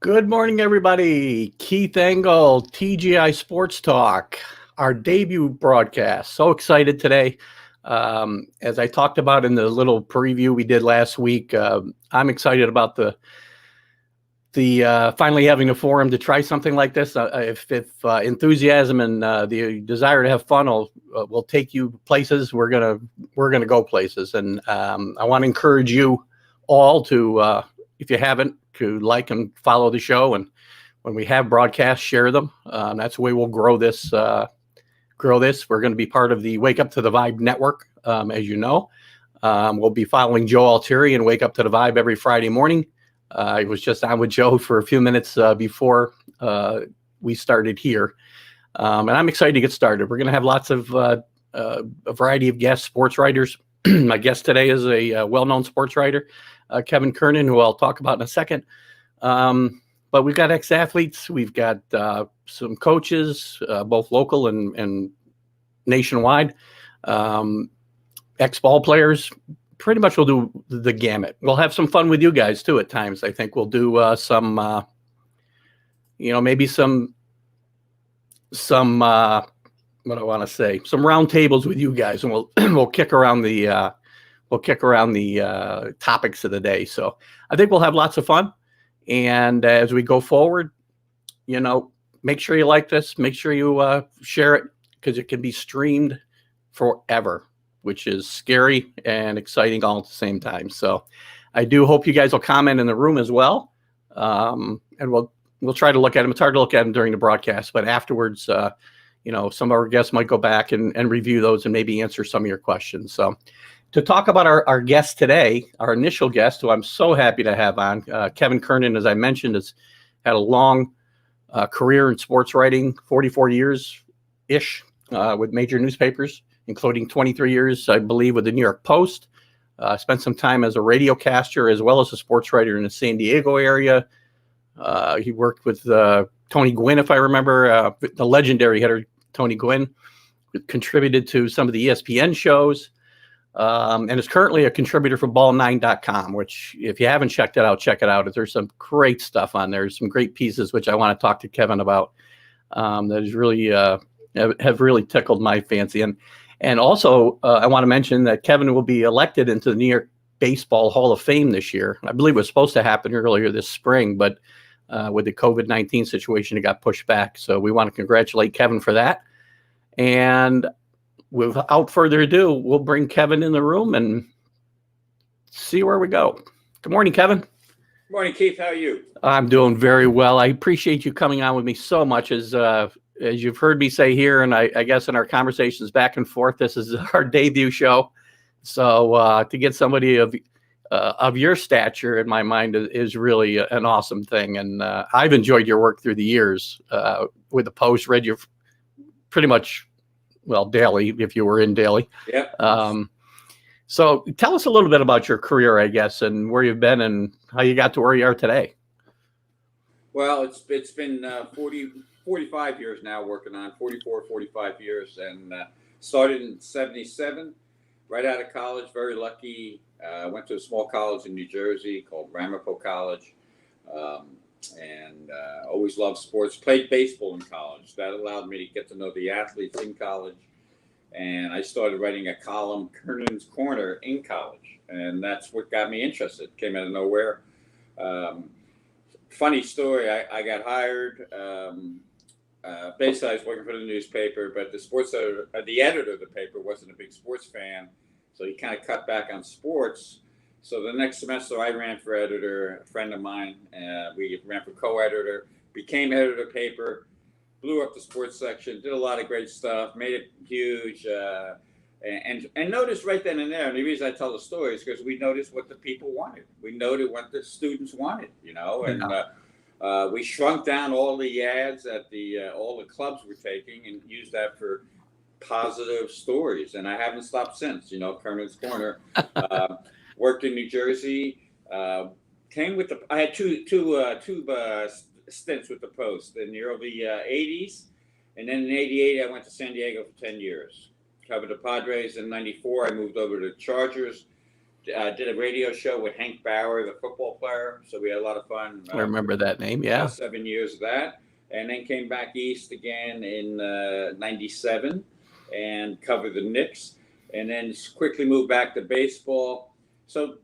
Good morning, everybody. Keith Engel, TGI Sports Talk, our debut broadcast. So excited today. As I talked about in the little preview we did last week, I'm excited about the finally having a forum to try something like this. If enthusiasm and the desire to have fun will take you places, we're gonna go places. And I want to encourage you all to, if you haven't, to like and follow the show. And when we have broadcasts, share them. That's the way we'll grow this. We're going to be part of the Wake Up to the Vibe network, as you know. We'll be following Joe Altieri and Wake Up to the Vibe every Friday morning. I was just on with Joe for a few minutes before we started here. And I'm excited to get started. We're going to have lots of a variety of guests, sports writers. My guest today is a well-known sports writer, Kevin Kernan, who I'll talk about in a second. But we've got ex-athletes. We've got some coaches, both local and nationwide, ex-ball players. Pretty much we'll do the gamut. We'll have some fun with you guys, too, at times. I think we'll do some, maybe some what I want to say, some round tables with you guys, and we'll kick around the topics of the day. So I think we'll have lots of fun. And as we go forward, make sure you like this, make sure you share it, because it can be streamed forever, which is scary and exciting all at the same time. So I do hope you guys will comment in the room as well. And we'll try to look at them. It's hard to look at them during the broadcast, but afterwards, some of our guests might go back and review those and maybe answer some of your questions. So to talk about our guest today, our initial guest, who I'm so happy to have on, Kevin Kernan, as I mentioned, has had a long career in sports writing, 44 years-ish with major newspapers, including 23 years, I believe, with the New York Post. Spent some time as a radiocaster as well as a sports writer in the San Diego area. He worked with Tony Gwynn, if I remember, the legendary hitter Tony Gwynn, contributed to some of the ESPN shows. And is currently a contributor for ball9.com, which if you haven't checked it out, check it out. There's some great stuff on there, some great pieces, which I want to talk to Kevin about, that is really have really tickled my fancy. And also I want to mention that Kevin will be elected into the New York Baseball Hall of Fame this year. I believe it was supposed to happen earlier this spring, but with the COVID-19 situation, it got pushed back. So we want to congratulate Kevin for that. And without further ado, we'll bring Kevin in the room and see where we go. Good morning, Kevin. Good morning, Keith. How are you? I'm doing very well. I appreciate you coming on with me so much. As you've heard me say here, and I guess in our conversations back and forth, this is our debut show. So to get somebody of your stature, in my mind, is really an awesome thing. And I've enjoyed your work through the years with the Post. Read you pretty much, well, daily, if you were in daily. Yeah. So tell us a little bit about your career, I guess, and where you've been and how you got to where you are today. Well, it's been 45 years now working on 45 years, and started in 77, right out of college. Very lucky. Went to a small college in New Jersey called Ramapo College. And always loved sports. Played baseball in college. That allowed me to get to know the athletes in college. And I started writing a column, Kernan's Corner, in college. And that's what got me interested. Came out of nowhere. Funny story, I got hired. Basically, I was working for the newspaper, but the editor of the paper wasn't a big sports fan. So he kind of cut back on sports. So the next semester I ran for editor, a friend of mine, we ran for co-editor, became editor of the paper, blew up the sports section, did a lot of great stuff, made it huge, and noticed right then and there, and the reason I tell the story is because we noticed what the people wanted. We noted what the students wanted, and we shrunk down all the ads at all the clubs were taking and used that for positive stories, and I haven't stopped since, Kernan's Corner. Worked in New Jersey. Came with I had two stints with the Post in the early 80s, and then in '88 I went to San Diego for 10 years. Covered the Padres. In '94 I moved over to the Chargers. did a radio show with Hank Bauer, the football player. So we had a lot of fun. I remember that name. Yeah. 7 years of that. And then came back east again in '97 and covered the Knicks. And then quickly moved back to baseball. So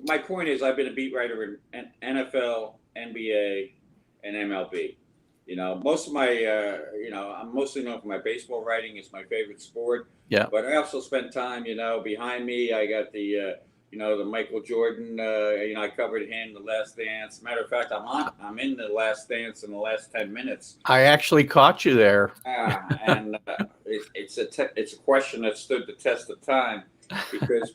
my point is, I've been a beat writer in NFL, NBA, and MLB. Most of my, I'm mostly known for my baseball writing. It's my favorite sport. Yeah. But I also spent time, behind me. I got the Michael Jordan. I covered him, The Last Dance. Matter of fact, I'm in The Last Dance in the last 10 minutes. I actually caught you there. And it's a question that stood the test of time because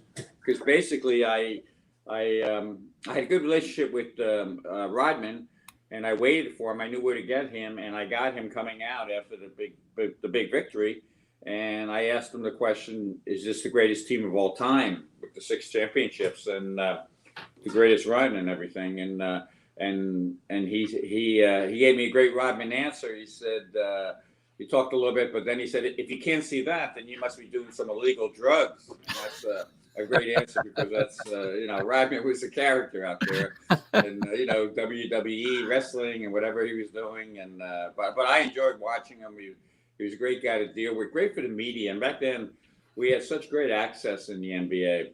basically I had a good relationship with Rodman. And I waited for him. I knew where to get him, and I got him coming out after the big victory. And I asked him the question: is this the greatest team of all time with the 6 championships and the greatest run and everything? And he gave me a great Rodman answer. He said he talked a little bit, but then he said, if you can't see that, then you must be doing some illegal drugs. And that's a great answer because that's Rodman was a character out there, and WWE wrestling and whatever he was doing, and but I enjoyed watching him. He was a great guy to deal with, great for the media, and back then we had such great access in the NBA.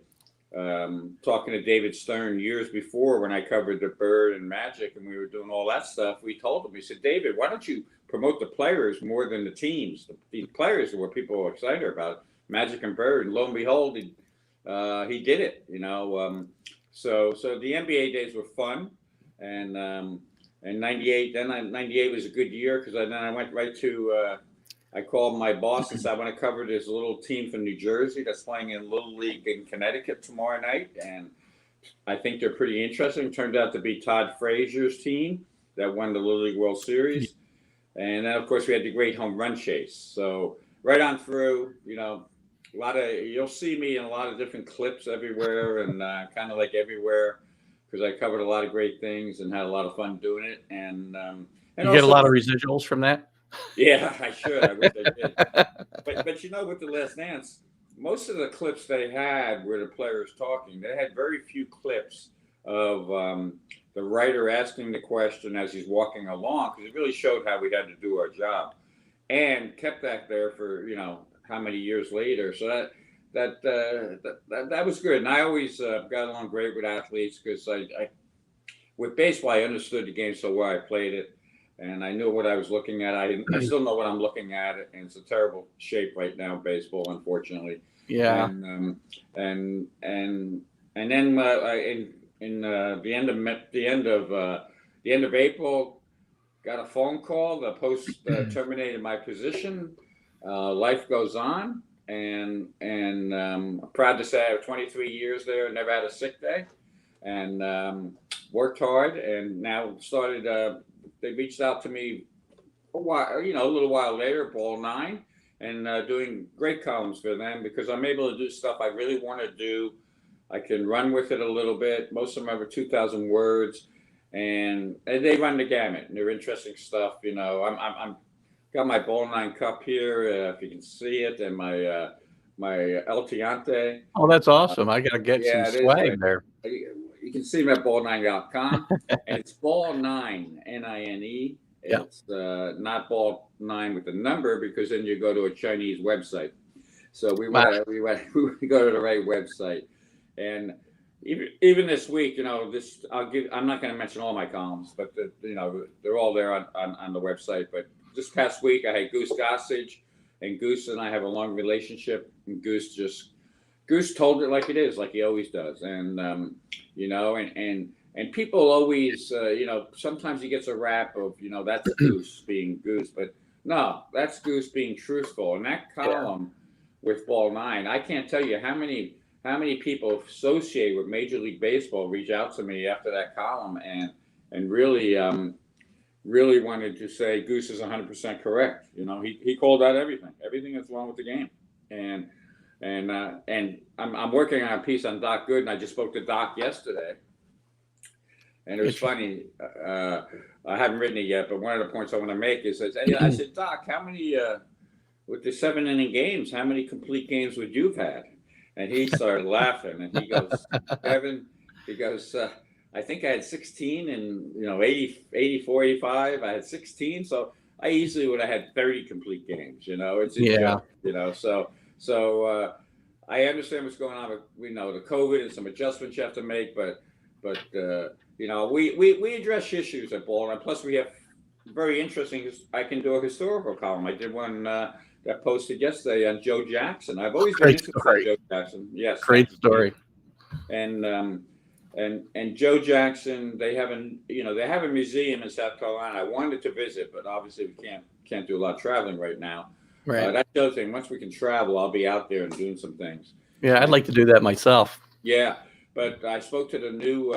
Talking to David Stern years before when I covered the Bird and Magic and we were doing all that stuff, we told him, we said, David, why don't you promote the players more than the teams? The players are what people are excited about, Magic and Bird, and lo and behold, he did it, So the NBA days were fun, and '98. Then '98 was a good year because then I went right to. I called my boss and said I want to cover this little team from New Jersey that's playing in Little League in Connecticut tomorrow night, and I think they're pretty interesting. It turned out to be Todd Frazier's team that won the Little League World Series, and then of course we had the great home run chase. So right on through, you'll see me in a lot of different clips everywhere and kind of like everywhere because I covered a lot of great things and had a lot of fun doing it. And you also get a lot of residuals from that? Yeah, I should. I wish I did. But with The Last Dance, most of the clips they had were the players talking. They had very few clips of the writer asking the question as he's walking along because it really showed how we had to do our job and kept that there for, how many years later. So that was good. And I always got along great with athletes because with baseball, I understood the game so well. I played it and I knew what I was looking at. I still know what I'm looking at, and it's a terrible shape right now, baseball, unfortunately. Yeah. And then in the end of April, got a phone call. The Post terminated my position. Life goes on, and I'm proud to say I have 23 years there, never had a sick day, and worked hard, and now started. They reached out to me a little while later, Ball 9, and doing great columns for them because I'm able to do stuff I really want to do. I can run with it a little bit. Most of them are 2,000 words, and they run the gamut. And they're interesting stuff. I'm got my Ball 9 cup here, if you can see it, and my El Tiante. Oh, that's awesome! I gotta get some swag there. You can see them at ball9.com, and it's Ball 9, Nine. It's not Ball 9 with the number because then you go to a Chinese website. So we go to the right website, and even this week, I'm not going to mention all my columns, but they're all there on the website. But this past week, I had Goose Gossage, and Goose and I have a long relationship, and Goose told it like it is, like he always does. And, and people always, sometimes he gets a rap of, that's Goose being Goose. But no, that's Goose being truthful. And that column with Ball 9, I can't tell you how many people associated with Major League Baseball reach out to me after that column and really wanted to say Goose is 100% correct. He called out everything that's wrong with the game. And I'm working on a piece on Doc Gooden. I just spoke to Doc yesterday, and it was funny. I haven't written it yet, but one of the points I want to make is that I said, Doc, how many with the 7-inning games? How many complete games would you've had? And he started laughing, and he goes, Kevin, he goes, I think I had 16 and, 80, 84, 85. I had 16. So I easily would have had 30 complete games, it's a Yeah. joke, so I understand what's going on with, the COVID and some adjustments you have to make, but we address issues at Ball, and plus we have very interesting. I can do a historical column. I did one that posted yesterday on Joe Jackson. I've always been Great interested in story. Joe Jackson. Yes, Great story. and Joe Jackson, they have a museum in South Carolina. I wanted to visit, but obviously we can't do a lot of traveling right now. Right. That's the other thing. Once we can travel, I'll be out there and doing some things. Yeah, I'd like to do that myself. Yeah, but I spoke to the new.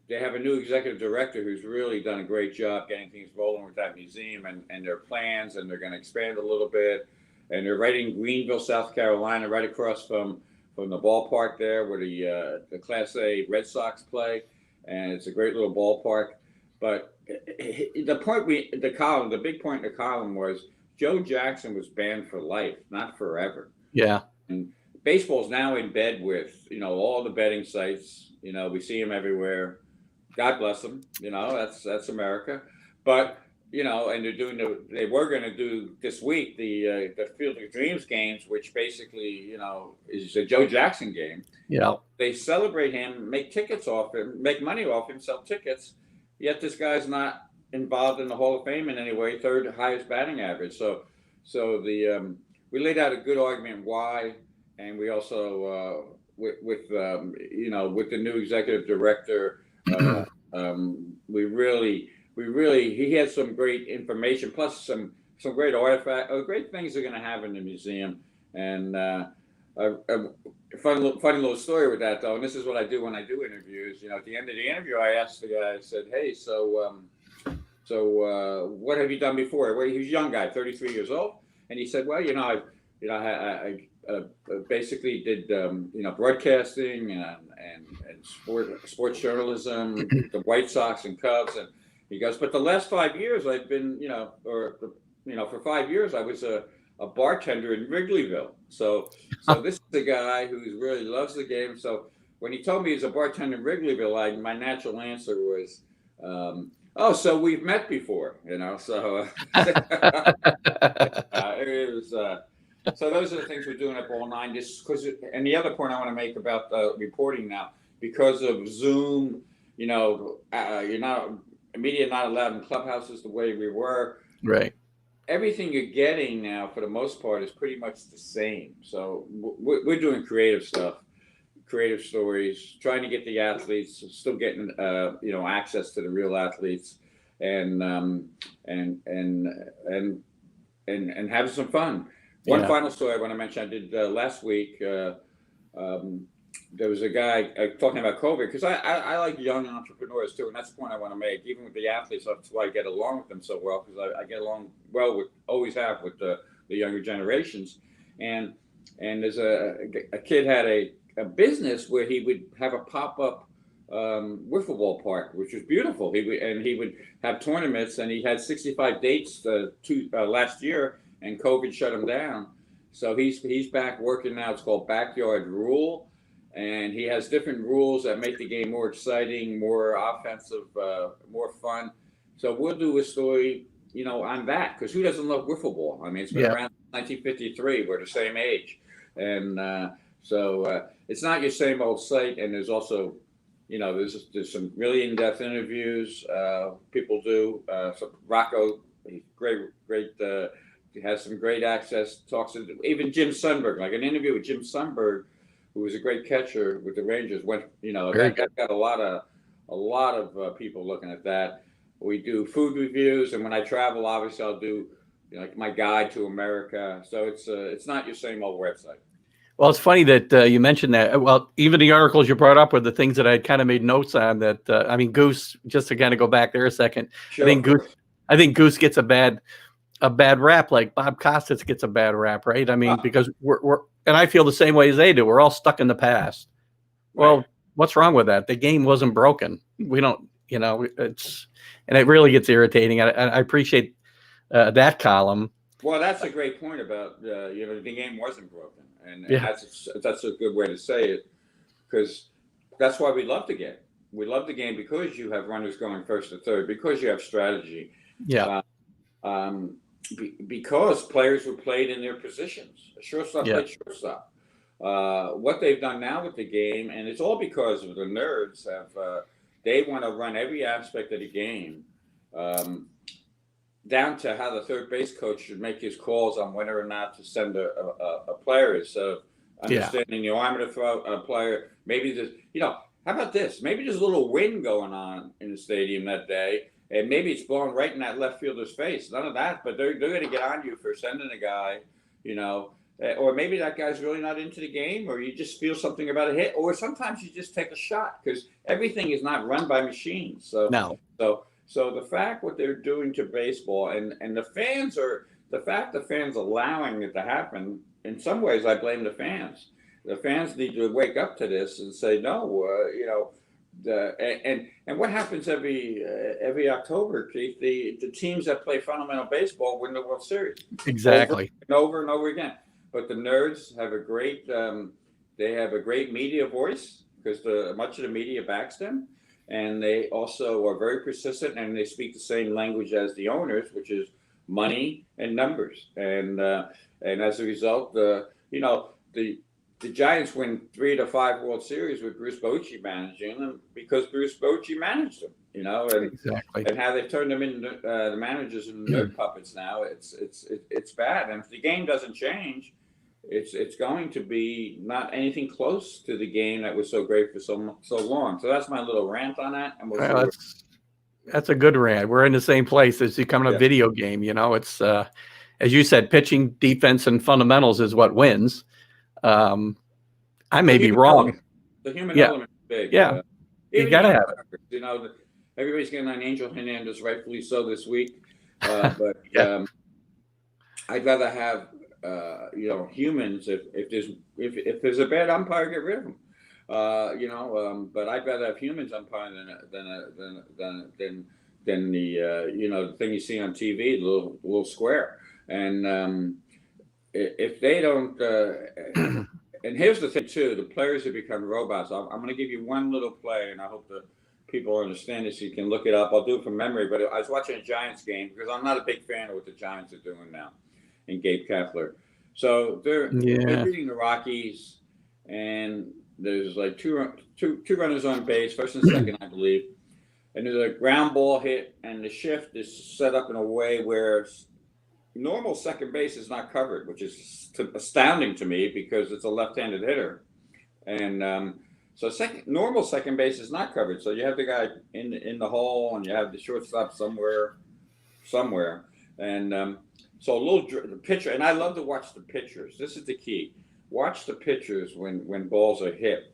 They have a new executive director who's really done a great job getting things rolling with that museum and their plans, and they're going to expand a little bit. And they're right in Greenville, South Carolina, right across from the ballpark there where the Class A Red Sox play, and it's a great little ballpark. But the big point in the column was Joe Jackson was banned for life, not forever. Yeah. And baseball's now in bed with, all the betting sites. We see them everywhere. God bless them. That's America. But, and they were going to do this week the Field of Dreams games, which basically, is a Joe Jackson game. Yeah. They celebrate him, make tickets off him, make money off him, sell tickets. Yet this guy's not involved in the Hall of Fame in any way, third highest batting average. So we laid out a good argument why, and we also with the new executive director, he had some great information, plus some great great things they're going to have in the museum. And a funny little story with that, though, and this is what I do when I do interviews. At the end of the interview, I asked the guy, I said, hey, so what have you done before? Well, he was a young guy, 33 years old. And he said, well, I basically did, broadcasting and sports journalism, the White Sox and Cubs. And he goes, but the last 5 years I've been, for 5 years I was a bartender in Wrigleyville. So this is the guy who really loves the game. So when he told me he's a bartender in Wrigleyville, my natural answer was, so we've met before, so it was, so those are the things we're doing at Ball 9, just because, and the other point I want to make about reporting now, because of Zoom, media not allowed in clubhouses the way we were. Right. Everything you're getting now, for the most part, is pretty much the same. So we're doing creative stuff, creative stories, trying to get the athletes, still getting access to the real athletes, and having some fun. One final story I want to mention. I did last week. There was a guy talking about COVID, because I like young entrepreneurs too, and that's the point I want to make. Even with the athletes, that's why I get along with them so well, because I get along well always have with the younger generations. And there's a kid had a business where he would have a pop-up wiffle ball park, which was beautiful. He would have tournaments, and he had 65 dates last year, and COVID shut him down. So he's back working now. It's called Backyard Rule, and he has different rules that make the game more exciting, more offensive, more fun. So we'll do a story, on that, because who doesn't love wiffle ball? I mean, it's been around 1953. We're the same age, and so it's not your same old site. And there's also, there's some really in-depth interviews people do. So Rocco, he's great. He has some great access. Talks to even Jim Sundberg, like an interview with Jim Sundberg, who was a great catcher with the Rangers. Went, that got a lot of people looking at that. We do food reviews, and when I travel, obviously I'll do like my guide to America. So it's not your same old website. Well, it's funny that you mentioned that. Well, even the articles you brought up were the things that I kind of made notes on. That Goose. Just to kind of go back there a second, Sure, I think Goose gets a bad rap, like Bob Costas gets a bad rap, right? I mean, because we're and I feel the same way as they do. We're all stuck in the past. Right. Well, what's wrong with that? The game wasn't broken. We don't, and it really gets irritating. I appreciate that column. Well, that's a great point about the game wasn't broken, and Yeah. that's a good way to say it, because that's why we love the game. We love the game because you have runners going first to third, because you have strategy, Yeah. because players were played in their positions. A shortstop Yeah. played shortstop. What they've done now with the game, and it's all because of the nerds they want to run every aspect of the game, down to how the third base coach should make his calls on whether or not to send a player. So understanding the arm to throw a player, maybe there's, how about this? Maybe there's a little wind going on in the stadium that day, and maybe it's blowing right in that left fielder's face. None of that, but they're going to get on you for sending a guy, or maybe that guy's really not into the game, or you just feel something about a hit, or sometimes you just take a shot, because everything is not run by machines. So No. So the fact what they're doing to baseball, and the fans allowing it to happen, in some ways I blame the fans. The fans need to wake up to this and say no. And what happens every October, Keith? The teams that play fundamental baseball win the World Series. Exactly. Over and over again. But the nerds have a great media voice, because much of the media backs them. And they also are very persistent, and they speak the same language as the owners, which is money and numbers. And as a result, the Giants win 3 to 5 World Series with Bruce Bochy managing them, because Bruce Bochy managed them. Exactly. And how they've turned them into the managers and nerd puppets now. It's bad, and if the game doesn't change, it's going to be not anything close to the game that was so great for so long. So that's my little rant on that. And that's a good rant. We're in the same place. It's becoming a video game. It's as you said, pitching, defense, and fundamentals is what wins. I may be wrong. The human element is big. Yeah, you gotta have it. Everybody's getting on Angel Hernandez, rightfully so, this week. But I'd rather have humans. If there's a bad umpire, get rid of them. But I'd rather have humans umpiring than the thing you see on TV, the little square. And if they don't, and here's the thing too: the players have become robots. I'm going to give you one little play, and I hope that people understand this. You can look it up. I'll do it from memory. But I was watching a Giants game, because I'm not a big fan of what the Giants are doing now, and Gabe Kapler. So they're beating the Rockies, and there's like two runners on base, first and second, I believe. And there's a ground ball hit, and the shift is set up in a way where normal second base is not covered, which is astounding to me, because it's a left-handed hitter. And so normal second base is not covered. So you have the guy in the hole, and you have the shortstop somewhere. And so the pitcher, and I love to watch the pitchers. This is the key. Watch the pitchers when balls are hit.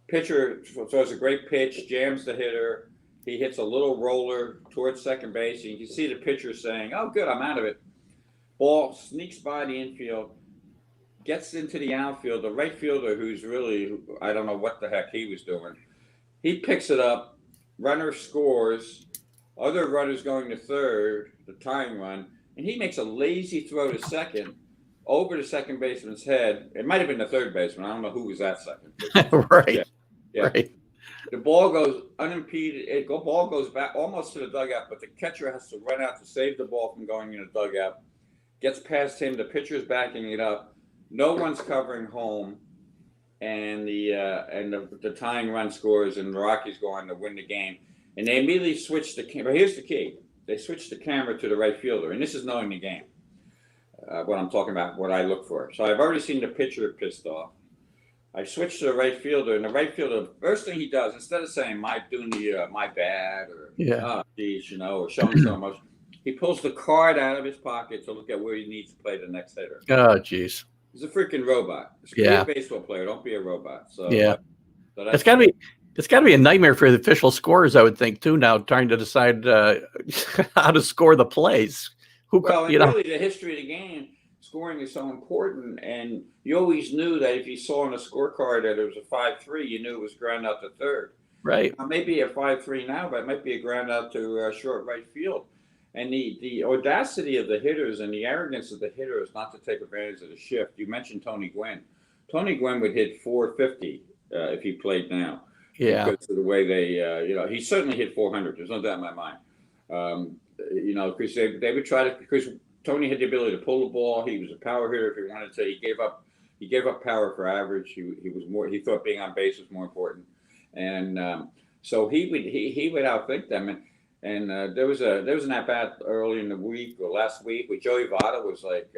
Pitcher throws a great pitch, jams the hitter. He hits a little roller towards second base, and you can see the pitcher saying, "Oh, good, I'm out of it." Ball sneaks by the infield, gets into the outfield. The right fielder, who's really, I don't know what the heck he was doing, he picks it up. Runner scores. Other runners going to third, the tying run, and he makes a lazy throw to second, over the second baseman's head. It might have been the third baseman. I don't know who was at second. Right. Yeah. Right. The ball goes unimpeded. The ball goes back almost to the dugout, but the catcher has to run out to save the ball from going in the dugout. Gets past him. The pitcher's backing it up. No one's covering home, and the tying run scores, and the Rockies go on to win the game. And they immediately switch the camera. Here's the key: they switch the camera to the right fielder, and this is knowing the game. What I'm talking about, what I look for. So I've already seen the pitcher pissed off. I switched to the right fielder, and the right fielder, the first thing he does, instead of saying my bad, or geez, or showing so much, he pulls the card out of his pocket to look at where he needs to play the next hitter. Oh, geez. He's a freaking robot. Be a baseball player. Don't be a robot. So so it's got to be a nightmare for the official scorers, I would think, too. Now trying to decide how to score the plays. Really, the history of the game, scoring is so important, and you always knew that if you saw on a scorecard that it was a 5-3, you knew it was ground out to third. Right. Now, maybe a 5-3 now, but it might be a ground out to short right field. And the audacity of the hitters and the arrogance of the hitters not to take advantage of the shift. You mentioned Tony Gwynn. Tony Gwynn would hit 450 if he played now, Yeah. because of the way they, he certainly hit 400. There's no doubt in my mind. Because they would try to, because Tony had the ability to pull the ball. He was a power hitter if he wanted to. He gave up power for average. He was more. He thought being on base was more important, and so he would outthink them. And there was an at bat early in the week or last week where Joey Votto was like,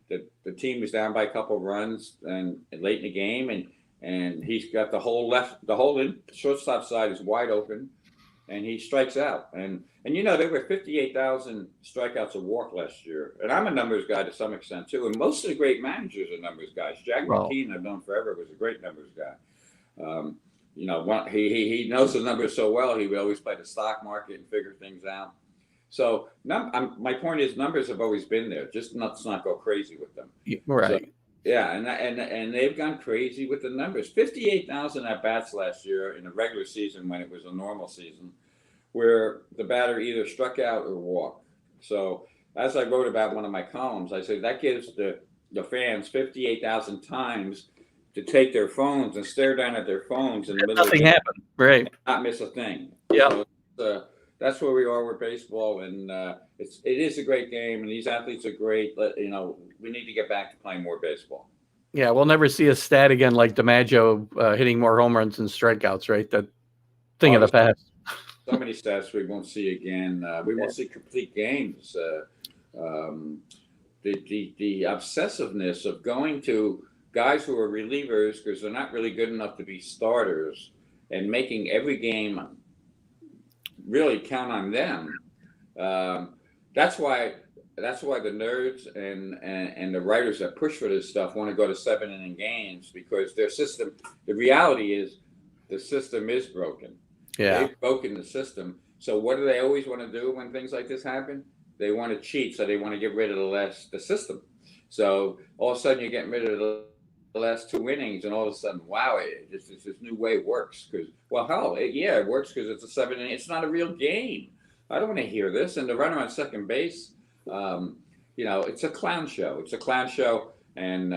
the team was down by a couple of runs and late in the game, and he's got the whole shortstop side is wide open, and he strikes out. And there were 58,000 strikeouts a walk last year. And I'm a numbers guy to some extent too. And most of the great managers are numbers guys. Jack McKeon, I've known forever, was a great numbers guy. He knows the numbers so well. He would always play the stock market and figure things out. So my point is, numbers have always been there. Just let's not go crazy with them. Right. So, yeah, and they've gone crazy with the numbers. 58,000 at bats last year in a regular season when it was a normal season, where the batter either struck out or walked. So as I wrote about one of my columns, I said that gives the fans 58,000 times to take their phones and stare down at their phones in the middle. Nothing happened, right? And not miss a thing. Yeah. So, that's where we are with baseball, and it is a great game, and these athletes are great. We need to get back to playing more baseball. Yeah, we'll never see a stat again like DiMaggio hitting more home runs than strikeouts, right? That thing of the past. So many stats we won't see again. We won't see complete games. The obsessiveness of going to guys who are relievers because they're not really good enough to be starters, and making every game really count on them. That's why the nerds and the writers that push for this stuff want to go to 7-inning games, because their system. The reality is, the system is broken. Yeah, they've broken the system. So what do they always want to do when things like this happen? They want to cheat, so they want to get rid of the system. So all of a sudden you're getting rid of the last 2 innings, and all of a sudden, wow, this new way works. Because, well, hell, it works because it's a 7-inning. It's not a real game. I don't want to hear this. And the runner on second base, it's a clown show. It's a clown show, and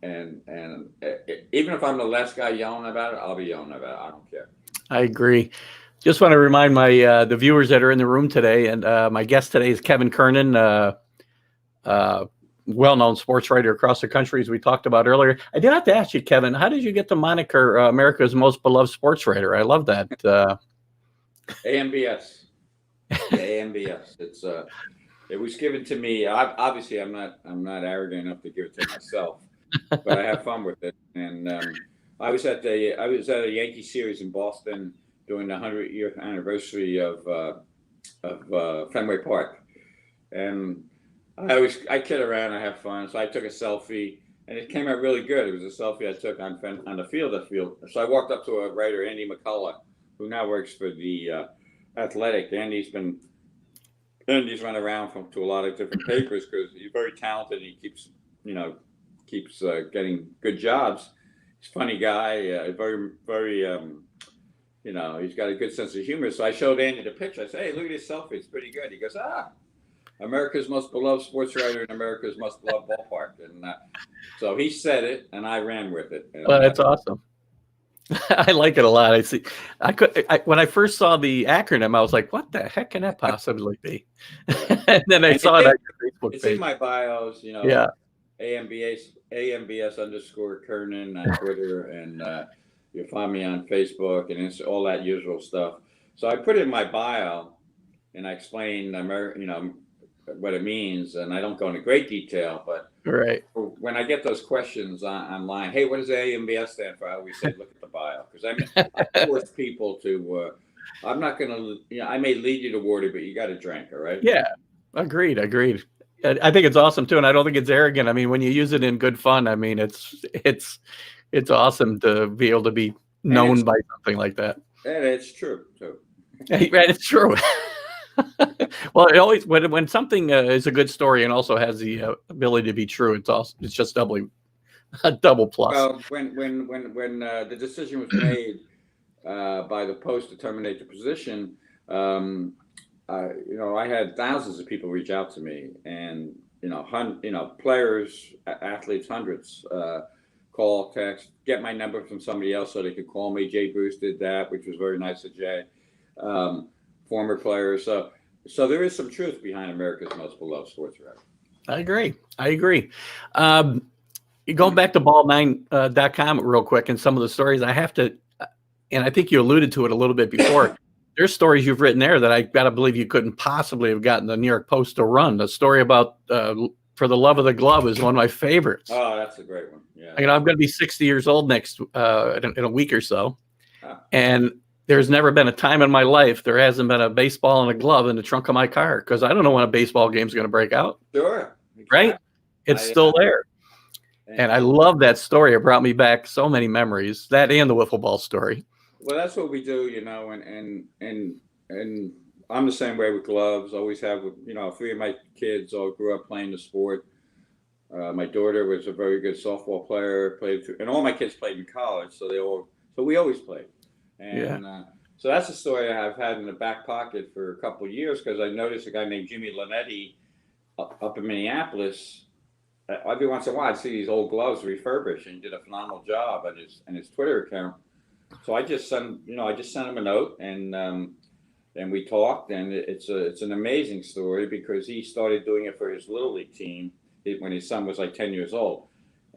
even if I'm the last guy yelling about it, I'll be yelling about it. I don't care. I agree. Just want to remind the viewers that are in the room today, and my guest today is Kevin Kernan, well-known sports writer across the country, as we talked about earlier. I did have to ask you, Kevin, how did you get the moniker America's Most Beloved Sports Writer? I love that. AMBS. AMBS. It was given to me. Obviously, I'm not arrogant enough to give it to myself, but I have fun with it. And I was at a Yankee series in Boston during the 100-year anniversary of Fenway Park, and I kid around, I have fun. So I took a selfie, and it came out really good. It was a selfie I took on the field. So I walked up to a writer, Andy McCullough, who now works for the Athletic. Andy's run around to a lot of different papers because he's very talented. And he keeps getting good jobs. He's a funny guy, very, very, he's got a good sense of humor. So I showed Andy the picture. I said, hey, look at this selfie. It's pretty good. He goes, America's Most Beloved Sports Writer in America's Most Beloved Ballpark. And so he said it, and I ran with it. And, well, that's awesome. I like it a lot. When I first saw the acronym, I was like, what the heck can that possibly be? And then I saw it on your Facebook page. It's in my bios, Yeah. AMBS _ Kernan on Twitter, and you'll find me on Facebook and it's all that usual stuff. So I put it in my bio, and I explain, what it means, and I don't go into great detail, but right. When I get those questions online, hey, what does AMBS stand for? I always say, look at the bio, because I force people to. I'm not going to. I may lead you to water, but you got to drink. All right. Yeah. Agreed. I think it's awesome too, and I don't think it's arrogant. I mean, when you use it in good fun, I mean, it's awesome to be able to be known by something like that. And it's true too. Right, it's true. Well, it always when something is a good story and also has the ability to be true, it's just a double plus. Well, when the decision was made by the Post to terminate the position, I had thousands of people reach out to me, and players, athletes, hundreds, call, text, get my number from somebody else so they could call me. Jay Bruce did that, which was very nice of Jay. Former players. So there is some truth behind America's most beloved sports writer. I agree. Going back to ball9.com real quick and some of the stories I have to, and I think you alluded to it a little bit before. There's stories you've written there that I got to believe you couldn't possibly have gotten the New York Post to run. The story about For the Love of the Glove is one of my favorites. Oh, that's a great one. Yeah. I'm going to be 60 years old next in a week or so. And there's never been a time in my life there hasn't been a baseball and a glove in the trunk of my car because I don't know when a baseball game's going to break out. Sure. Exactly. Right? It's still there. And I love that story. It brought me back so many memories, that and the wiffle ball story. Well, that's what we do, and I'm the same way with gloves. Always have, 3 of my kids all grew up playing the sport. My daughter was a very good softball player, and all my kids played in college, so we always played. And so that's a story I've had in the back pocket for a couple of years because I noticed a guy named Jimmy Linetti up in Minneapolis. Every once in a while, I'd see these old gloves refurbished, and he did a phenomenal job on his Twitter account. So I just sent him a note, and we talked, and it's an amazing story because he started doing it for his little league team when his son was like 10 years old,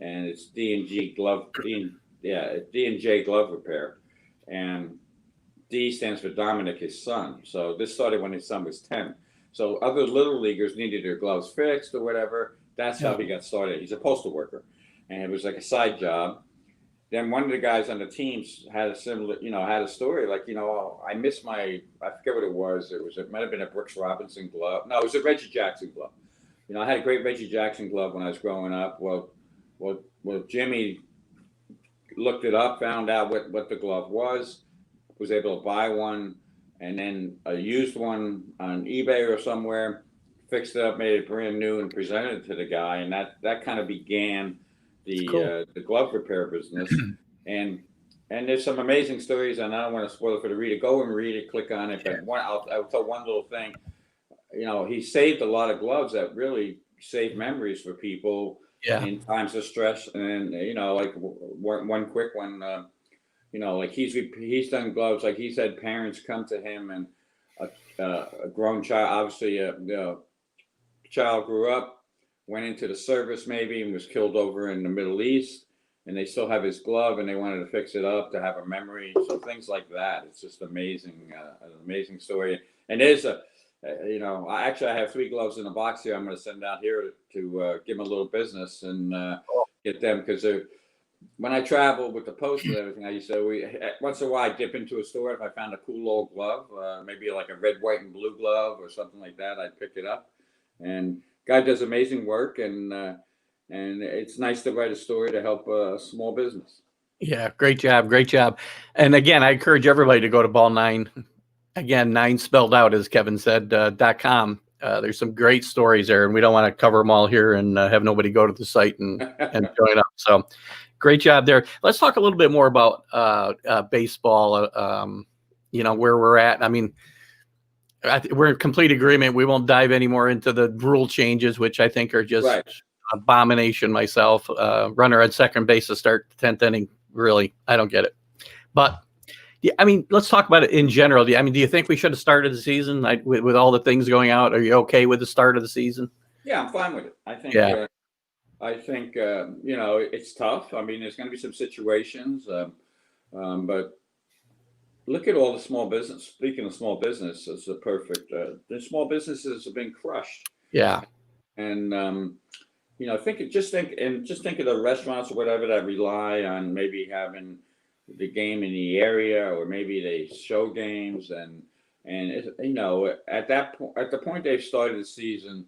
and it's D&J Glove Repair, and D stands for Dominic, his son. So this started when his son was 10. So other little leaguers needed their gloves fixed or whatever. That's how he got started. He's a postal worker, and it was like a side job. Then one of the guys on the teams had a similar, had a story like, I miss I forget what it was. It might have been a Brooks Robinson glove. No, it was a Reggie Jackson glove. I had a great Reggie Jackson glove when I was growing up. Well, Jimmy looked it up, found out what the glove was able to buy one, and then a used one on eBay or somewhere, fixed it up, made it brand new, and presented it to the guy, and that kind of began the glove repair business. And there's some amazing stories, and I don't want to spoil it for the reader. Go and read it, click on it. But I'll tell one little thing. He saved a lot of gloves that really saved memories for people in times of stress. And like one quick one, like he's done gloves. Like he's had parents come to him, and a grown child, obviously, child grew up, went into the service maybe, and was killed over in the Middle East, and they still have his glove, and they wanted to fix it up to have a memory. So things like that. It's just amazing, an amazing story. And there's I have 3 gloves in the box here. I'm going to send out here to give them a little business and get them, because when I travel with the post and everything, I used to once in a while I dip into a store. If I found a cool old glove, maybe like a red, white, and blue glove or something like that, I'd pick it up. And guy does amazing work, and it's nice to write a story to help a small business. Yeah, great job. And again, I encourage everybody to go to Ball9. Again, 9 spelled out, as Kevin said, .com. There's some great stories there, and we don't want to cover them all here and have nobody go to the site and join up. So great job there. Let's talk a little bit more about baseball, where we're at. I mean, we're in complete agreement. We won't dive any more into the rule changes, which I think are just abomination myself. Runner at second base to start the 10th inning. Really, I don't get it. But yeah, I mean, let's talk about it in general. Do you think we should have started the season with all the things going out? Are you okay with the start of the season? Yeah, I'm fine with it. I think it's tough. I mean, there's going to be some situations, but look at all the small business. Speaking of small business, it's a perfect. The small businesses have been crushed. Yeah, and think of the restaurants or whatever that rely on maybe having the game in the area, or maybe they show games, and at the point they've started the season,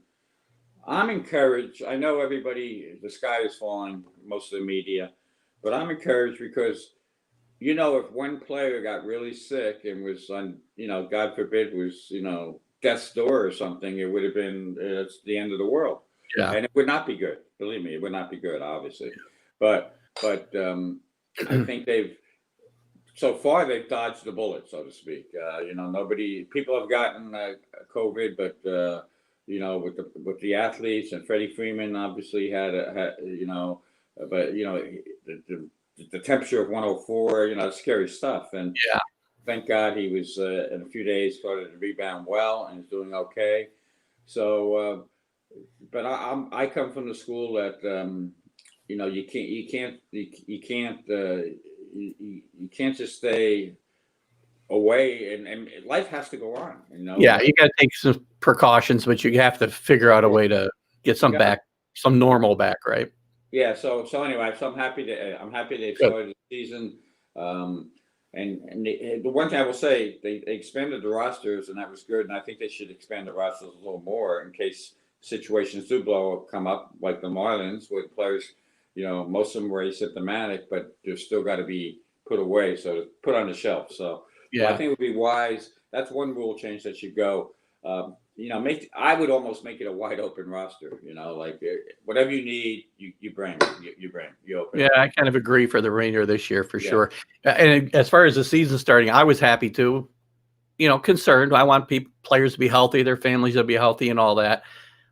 I'm encouraged. I know the sky is falling, most of the media, but I'm encouraged because if one player got really sick and was on, God forbid, was death's door or something, it would have been it's the end of the world. Yeah, and it would not be good. Believe me, it would not be good, obviously, but I think so far they've dodged the bullet, so to speak. People have gotten COVID, but with the athletes, and Freddie Freeman obviously had but the temperature of 104, it's scary stuff. And Yeah. thank God he was in a few days started to rebound well and is doing okay. So, but I come from the school that you can't just stay away, and life has to go on. Yeah, you got to take some precautions, but you have to figure out a way to get some normal back, right? Yeah. So anyway, so I'm happy they Good. started the season. And the one thing I will say, they expanded the rosters, and that was good. And I think they should expand the rosters a little more in case situations do come up, like the Marlins, with players. Most of them were asymptomatic, but they're still got to be put away, so put on the shelf. So I think it would be wise. That's one rule change that should go. I would almost make it a wide open roster. Like whatever you need, you bring, you open. Yeah, I kind of agree for the Ranger this year for sure. And as far as the season starting, I was happy too. Concerned. I want players to be healthy, their families to be healthy, and all that.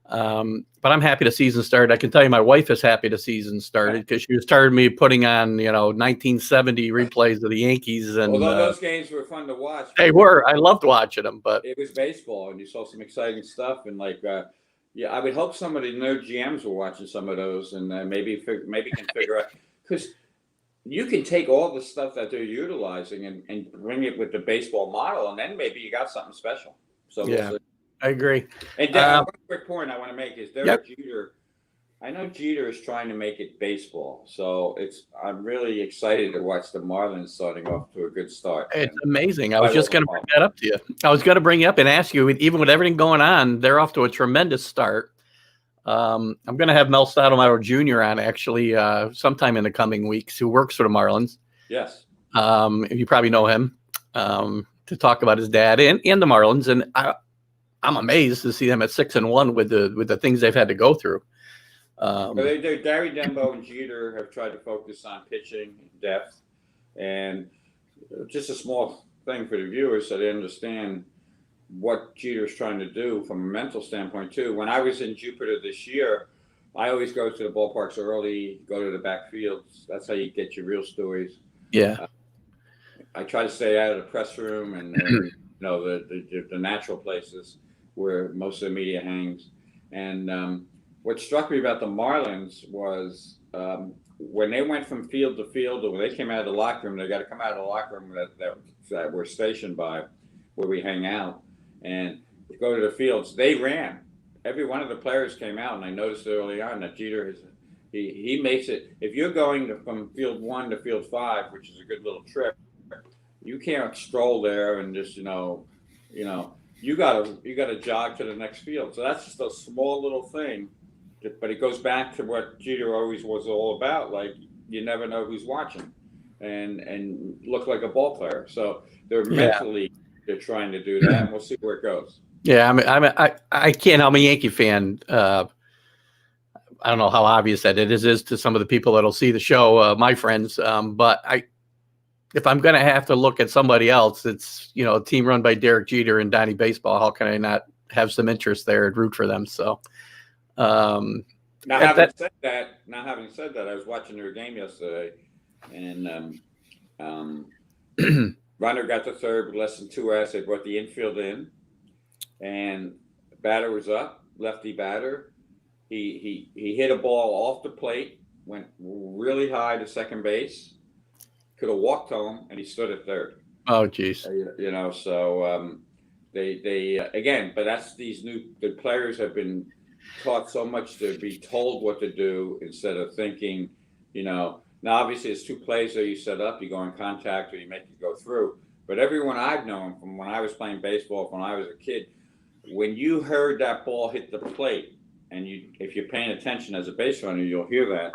But I'm happy the season started. I can tell you, my wife is happy the season started because she started me putting on 1970 replays of the Yankees. And although those games were fun to watch, they were. I loved watching them, but it was baseball, and you saw some exciting stuff. And I would hope some of the new GMs were watching some of those, and maybe can figure out, because you can take all the stuff that they're utilizing and bring it with the baseball model, and then maybe you got something special. So yeah, we'll see. I agree. And one quick point I want to make is Jeter. I know Jeter is trying to make it baseball, so I'm really excited to watch the Marlins starting off to a good start. It's amazing. I was just going to bring that up to you. I was going to bring you up and ask you, even with everything going on, they're off to a tremendous start. I'm going to have Mel Stottlemyre Jr. on actually sometime in the coming weeks, who works for the Marlins. Yes. You probably know him, to talk about his dad and the Marlins. And I'm amazed to see them at 6-1 with the things they've had to go through. Gary Dembo and Jeter have tried to focus on pitching depth, and just a small thing for the viewers so they understand what Jeter's trying to do from a mental standpoint too. When I was in Jupiter this year, I always go to the ballparks early, go to the backfields. That's how you get your real stories. Yeah. I try to stay out of the press room and the natural places where most of the media hangs. And what struck me about the Marlins was when they went from field to field, or when they came out of the locker room, they got to come out of the locker room that we're stationed by, where we hang out, and go to the fields. They ran. Every one of the players came out, and I noticed early on that Jeter he makes it. If you're going from field 1 to field 5, which is a good little trip, you can't stroll there and just you gotta jog to the next field. So that's just a small little thing. But it goes back to what Jeter always was all about. Like, you never know who's watching, and look like a ball player. So they're trying to do that, and we'll see where it goes. Yeah, I can't. I'm a Yankee fan. I don't know how obvious that it is to some of the people that'll see the show, my friends. But if I'm going to have to look at somebody else, it's a team run by Derek Jeter and Donnie Baseball. How can I not have some interest there and root for them? So. Now, having said that, I was watching their game yesterday, and runner got to third with less than 2 outs. They brought the infield in, and batter was up, lefty batter. He hit a ball off the plate, went really high to second base, could have walked home, and he stood at third. Oh, geez. So they again, but that's the players have been taught so much to be told what to do instead of thinking, now obviously it's 2 plays that you set up, you go in contact or you make it go through. But everyone I've known from when I was playing baseball, when I was a kid, when you heard that ball hit the plate, and if you're paying attention as a base runner, you'll hear that.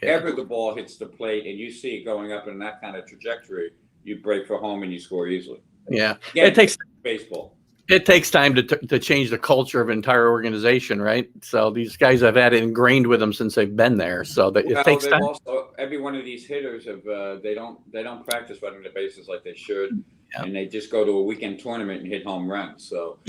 Whenever the ball hits the plate and you see it going up in that kind of trajectory, you break for home and you score easily. Yeah. Again, it takes baseball. It takes time to change the culture of an entire organization, right? So these guys have had it ingrained with them since they've been there. So it takes time. Also, every one of these hitters have they don't practice running the bases like they should, and they just go to a weekend tournament and hit home runs. So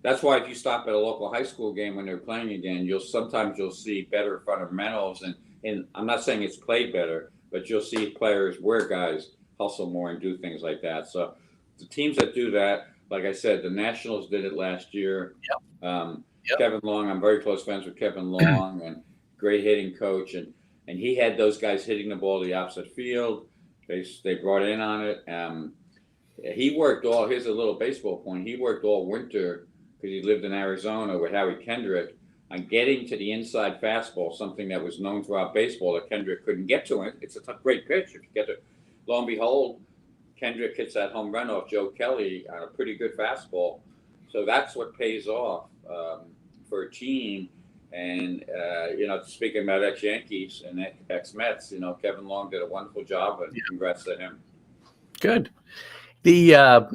that's why if you stop at a local high school game when they're playing again, you'll see better fundamentals, and I'm not saying it's played better, but you'll see players where guys hustle more and do things like that. So the teams that do that, like I said, the Nationals did it last year. Yep. Kevin Long, I'm very close friends with Kevin Long, and great hitting coach, and he had those guys hitting the ball to the opposite field. They brought in on it. He worked all. Here's a little baseball point. He worked all winter because he lived in Arizona with Howie Kendrick on getting to the inside fastball, something that was known throughout baseball that Kendrick couldn't get to. It. It's a great pitch if you get it. Lo and behold, Kendrick hits that home run off Joe Kelly on a pretty good fastball. So that's what pays off for a team. And, speaking about ex-Yankees and ex-Mets, Kevin Long did a wonderful job, and congrats to him. Good. I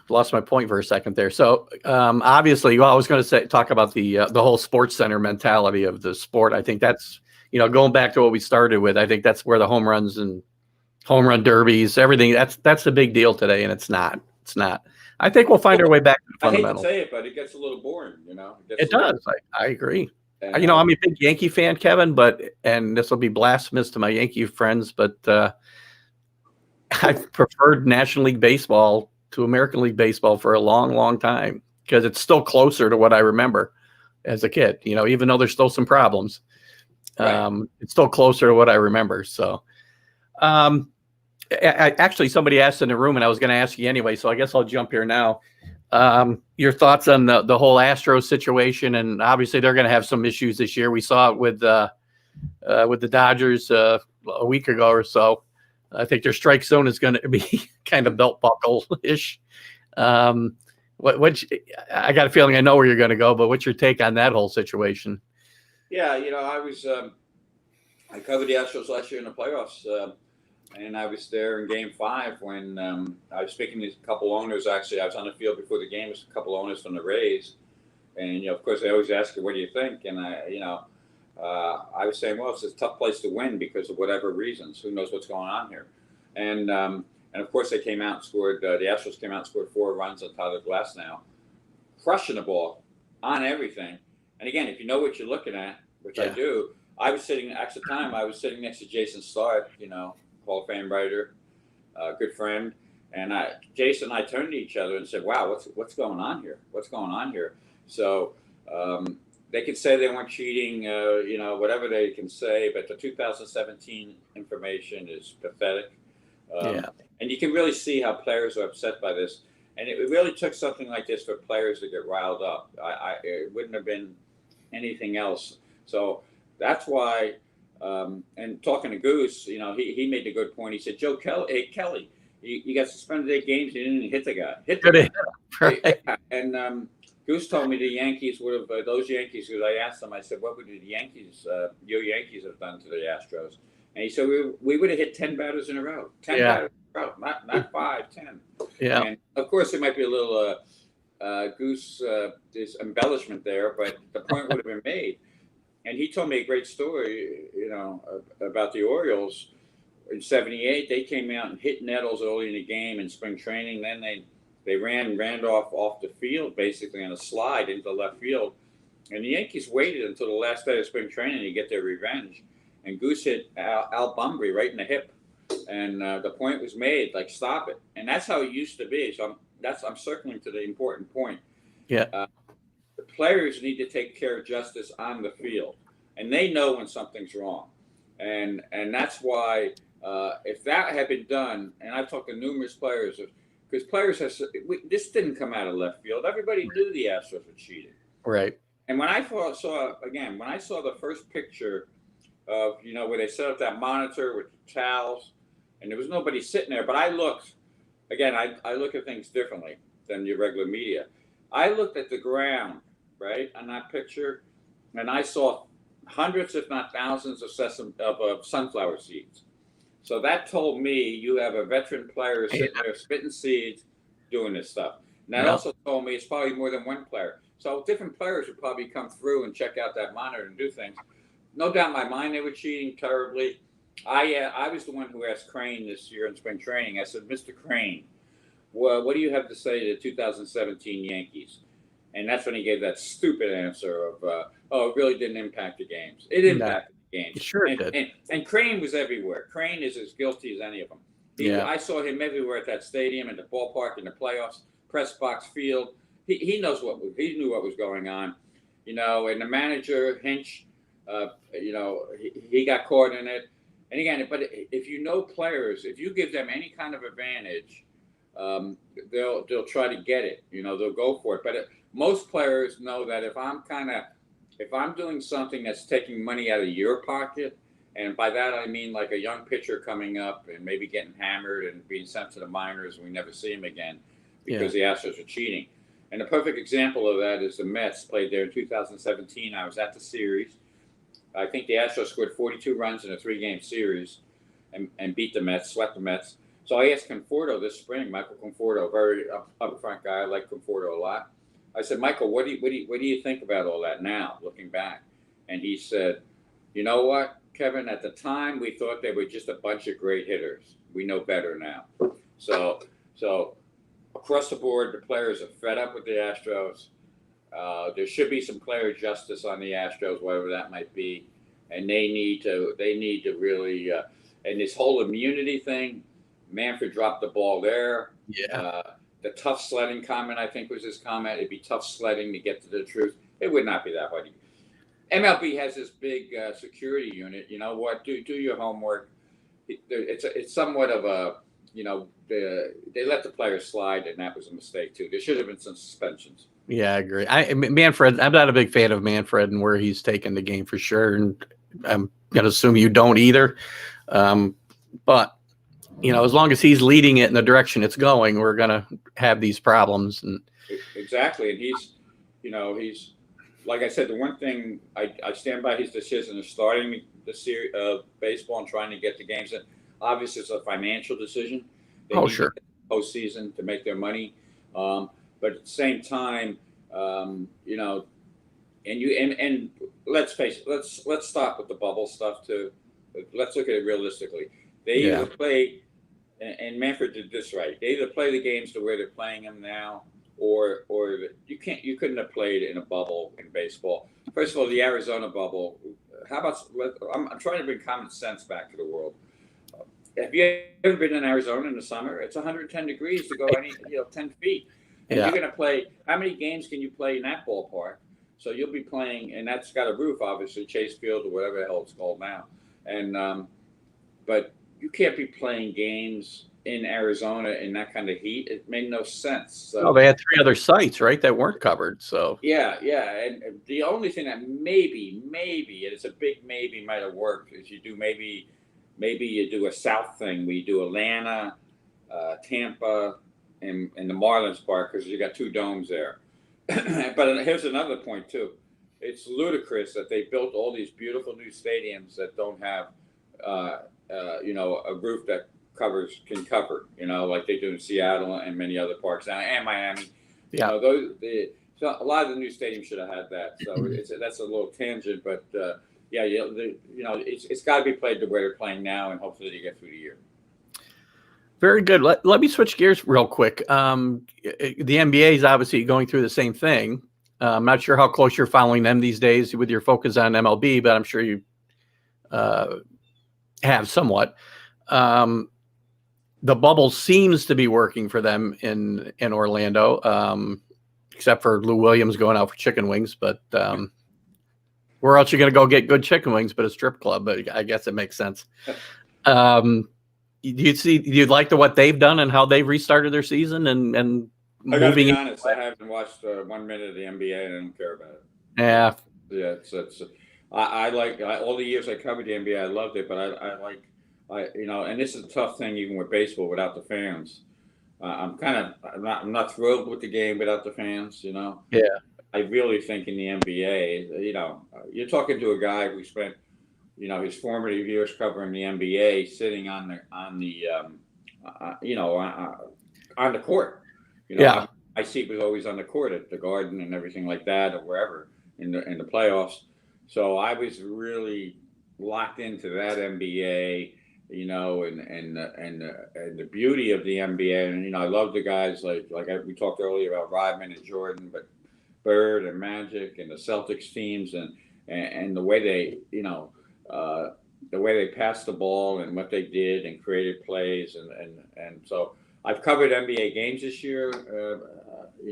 lost my point for a second there. So obviously, I was going to talk about the whole Sports Center mentality of the sport. I think that's, going back to what we started with, I think that's where the home runs and home run derbies, everything, that's a big deal today, and it's not. I think we'll find our way back to the fundamentals. I hate to say it, but it gets a little boring, It does. I agree. And, I'm a big Yankee fan, Kevin, and this will be blasphemous to my Yankee friends, but I've preferred National League Baseball to American League Baseball for a long, long time because it's still closer to what I remember as a kid. Even though there's still some problems, right. It's still closer to what I remember. So, actually, somebody asked in the room, and I was going to ask you anyway, so I guess I'll jump here now. Your thoughts on the whole Astros situation, and obviously they're going to have some issues this year. We saw it with the Dodgers a week ago or so. I think their strike zone is going to be kind of belt buckle-ish. I got a feeling I know where you're going to go, but what's your take on that whole situation? Yeah, I covered the Astros last year in the playoffs, and I was there in Game 5 when I was speaking to a couple owners. Actually, I was on the field before the game. It was a couple owners from the Rays, and of course, they always ask you, "What do you think?" And I was saying, well, it's a tough place to win because of whatever reasons. Who knows what's going on here? And of course, they came out and scored. The Astros came out and scored 4 runs on Tyler Glasnow, crushing the ball on everything. And again, if you know what you're looking at, which I do, I was sitting next to Jason Stark, Hall of Fame writer, good friend, and Jason and I turned to each other and said, "Wow, what's going on here? What's going on here?" So. They could say they weren't cheating, whatever they can say, but the 2017 information is pathetic. And you can really see how players are upset by this. And it really took something like this for players to get riled up. It wouldn't have been anything else. So that's why, and talking to Goose, he made a good point. He said, Kelly, you got suspended 8 games, you didn't even hit the guy. Right. And Goose told me the Yankees would have, those Yankees, because I asked them, I said, what would the Yankees, your Yankees have done to the Astros? And he said, we would have hit 10 batters in a row. 10 batters in a row, not 5, 10. Yeah. And of course, there might be a little Goose there's embellishment there, but the point would have been made. And he told me a great story, about the Orioles. In 78, they came out and hit Nettles early in the game in spring training. Then they ran Randolph off the field, basically on a slide into left field. And the Yankees waited until the last day of spring training to get their revenge. And Goose hit Al Bunbury right in the hip. And the point was made, like, stop it. And that's how it used to be. So I'm circling to the important point. Yeah. The players need to take care of justice on the field. And they know when something's wrong. And that's why if that had been done, and I've talked to numerous players, because players this didn't come out of left field. Everybody knew the Astros were cheating. Right. And when I saw the first picture of, where they set up that monitor with towels, and there was nobody sitting there, but I looked, again, I look at things differently than your regular media. I looked at the ground, right, on that picture, and I saw hundreds, if not thousands, of sunflower seeds. So that told me you have a veteran player sitting there spitting seeds, doing this stuff. And that also told me it's probably more than one player. So different players would probably come through and check out that monitor and do things. No doubt in my mind they were cheating terribly. I was the one who asked Crane this year in spring training. I said, Mr. Crane, well, what do you have to say to the 2017 Yankees? And that's when he gave that stupid answer of, oh, it really didn't impact the games. It No, impacted the games. sure it And, did. and, and Crane was everywhere. Crane is as guilty as any of them. Yeah. I saw him everywhere at that stadium, in the ballpark, in the playoffs, press box field. He knew what was going on, and the manager, Hinch, he got caught in it. And again, but if you know players, if you give them any kind of advantage, they'll try to get it. They'll go for it. But most players know that if I'm doing something that's taking money out of your pocket, and by that I mean like a young pitcher coming up and maybe getting hammered and being sent to the minors, and we never see him again because the Astros are cheating. And a perfect example of that is the Mets played there in 2017. I was at the series. I think the Astros scored 42 runs in a 3-game series and beat the Mets, swept the Mets. So I asked Conforto this spring, Michael Conforto, very upfront guy. I like Conforto a lot. I said, Michael, what do you think about all that now, looking back? And he said, you know what, Kevin, at the time we thought they were just a bunch of great hitters. We know better now. So across the board, the players are fed up with the Astros. There should be some player justice on the Astros, whatever that might be, and they need to really. And this whole immunity thing, Manfred dropped the ball there. Yeah. The tough sledding comment, I think, was his comment. It'd be tough sledding to get to the truth. It would not be that hard. MLB has this big security unit. You know what? Do your homework. It's somewhat of a, they let the players slide, and that was a mistake too. There should have been some suspensions. Yeah, I agree. Manfred, I'm not a big fan of Manfred and where he's taken the game for sure. And I'm going to assume you don't either. But, as long as he's leading it in the direction it's going, we're going to have these problems. And exactly. And he's, like I said, the one thing I stand by his decision of starting the series of baseball and trying to get the games in. Obviously, it's a financial decision. They need sure. Postseason to make their money. But at the same time, and let's face it, let's stop with the bubble stuff too. Let's look at it realistically. They either play, and Manfred did this right. They either play the games the way they're playing them now, or you couldn't have played in a bubble in baseball. First of all, the Arizona bubble. How about I'm trying to bring common sense back to the world. Have you ever been in Arizona in the summer? It's 110 degrees to go 10 feet. And you're going to play, how many games can you play in that ballpark? So you'll be playing, and that's got a roof, obviously, Chase Field or whatever the hell it's called now. And but you can't be playing games in Arizona in that kind of heat. It made no sense. So, they had 3 other sites, right, that weren't covered. So yeah. And the only thing that maybe, and it's a big maybe, might have worked is you do maybe you do a South thing. We do Atlanta, Tampa, and the Marlins Park, because you got 2 domes there. But here's another point too. It's ludicrous that they built all these beautiful new stadiums that don't have, a roof that can cover, like they do in Seattle and many other parks now, and Miami. Yeah. So a lot of the new stadiums should have had that. So that's a little tangent, but it's got to be played the way they're playing now, and hopefully they get through the year. Very good. Let me switch gears real quick. The NBA is obviously going through the same thing. I'm not sure how close you're following them these days with your focus on MLB, but I'm sure you have somewhat. The bubble seems to be working for them in Orlando, except for Lou Williams going out for chicken wings. But where else are you going to go get good chicken wings but a strip club? But I guess it makes sense. Do you like what they've done and how they've restarted their season and I gotta be honest, I haven't watched 1 minute of the NBA and I don't care about it. Yeah. I like all the years I covered the NBA, I loved it, but and this is a tough thing even with baseball without the fans. I'm not thrilled with the game without the fans. Yeah. I really think in the NBA, you're talking to a guy who spent his formative years covering the NBA, sitting on the court. My seat was always on the court at the Garden and everything like that, or wherever in the playoffs. So I was really locked into that NBA. and the beauty of the NBA. And I love the guys we talked earlier about Rodman and Jordan, but Bird and Magic and the Celtics teams, and the way they the way they passed the ball and what they did and created plays, and so I've covered NBA games this year.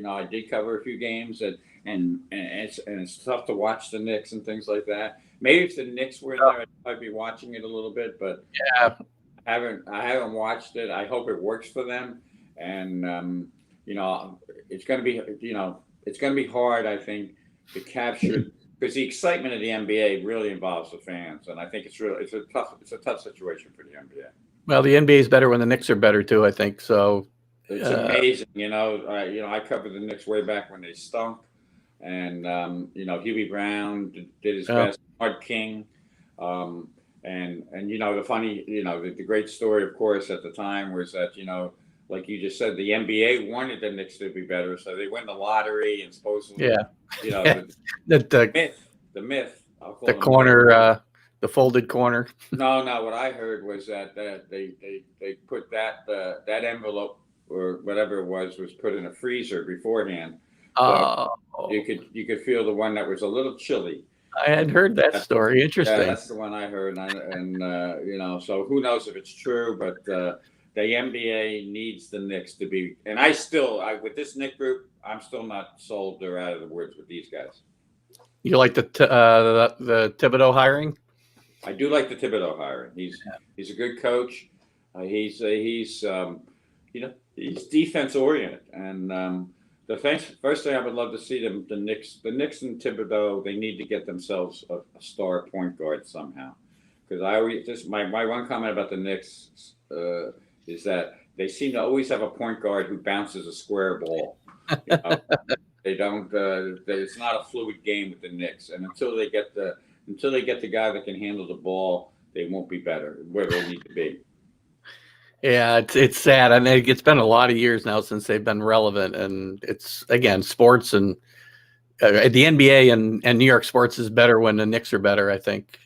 I did cover a few games, and it's tough to watch the Knicks and things like that. Maybe if the Knicks were in there, I'd be watching it a little bit, but Yeah. I haven't watched it. I hope it works for them, and it's going to be it's going to be hard, I think, to capture, because the excitement of the NBA really involves the fans, and I think it's a tough situation for the NBA. Well, the NBA is better when the Knicks are better too, I think. So It's amazing, I covered the Knicks way back when they stunk, and Huey Brown did his best. Mark King, and the funny, the great story, of course, at the time was that like you just said, the NBA wanted the Knicks to be better, so they win the lottery, and supposedly, the myth. I'll call the it corner, the folded corner. No, what I heard was that they put that envelope or whatever it was put in a freezer beforehand. So you could feel the one that was a little chilly. I had heard that story. Interesting. Yeah, that's the one I heard, and so who knows if it's true, but the NBA needs the Knicks to be. And with this Knick group, I'm still not sold. They're out of the woods with these guys. You like the Thibodeau hiring? I do like the Thibodeau hiring. He's a good coach. He's defense oriented, and the first thing I would love to see the Knicks and Thibodeau, they need to get themselves a star point guard somehow. Because my one comment about the Knicks is that they seem to always have a point guard who bounces a square ball. They don't. It's not a fluid game with the Knicks, and until they get the guy that can handle the ball, they won't be better where they need to be. Yeah, it's sad. I mean, it's been a lot of years now since they've been relevant, and it's again sports and the NBA and New York sports is better when the Knicks are better, I think.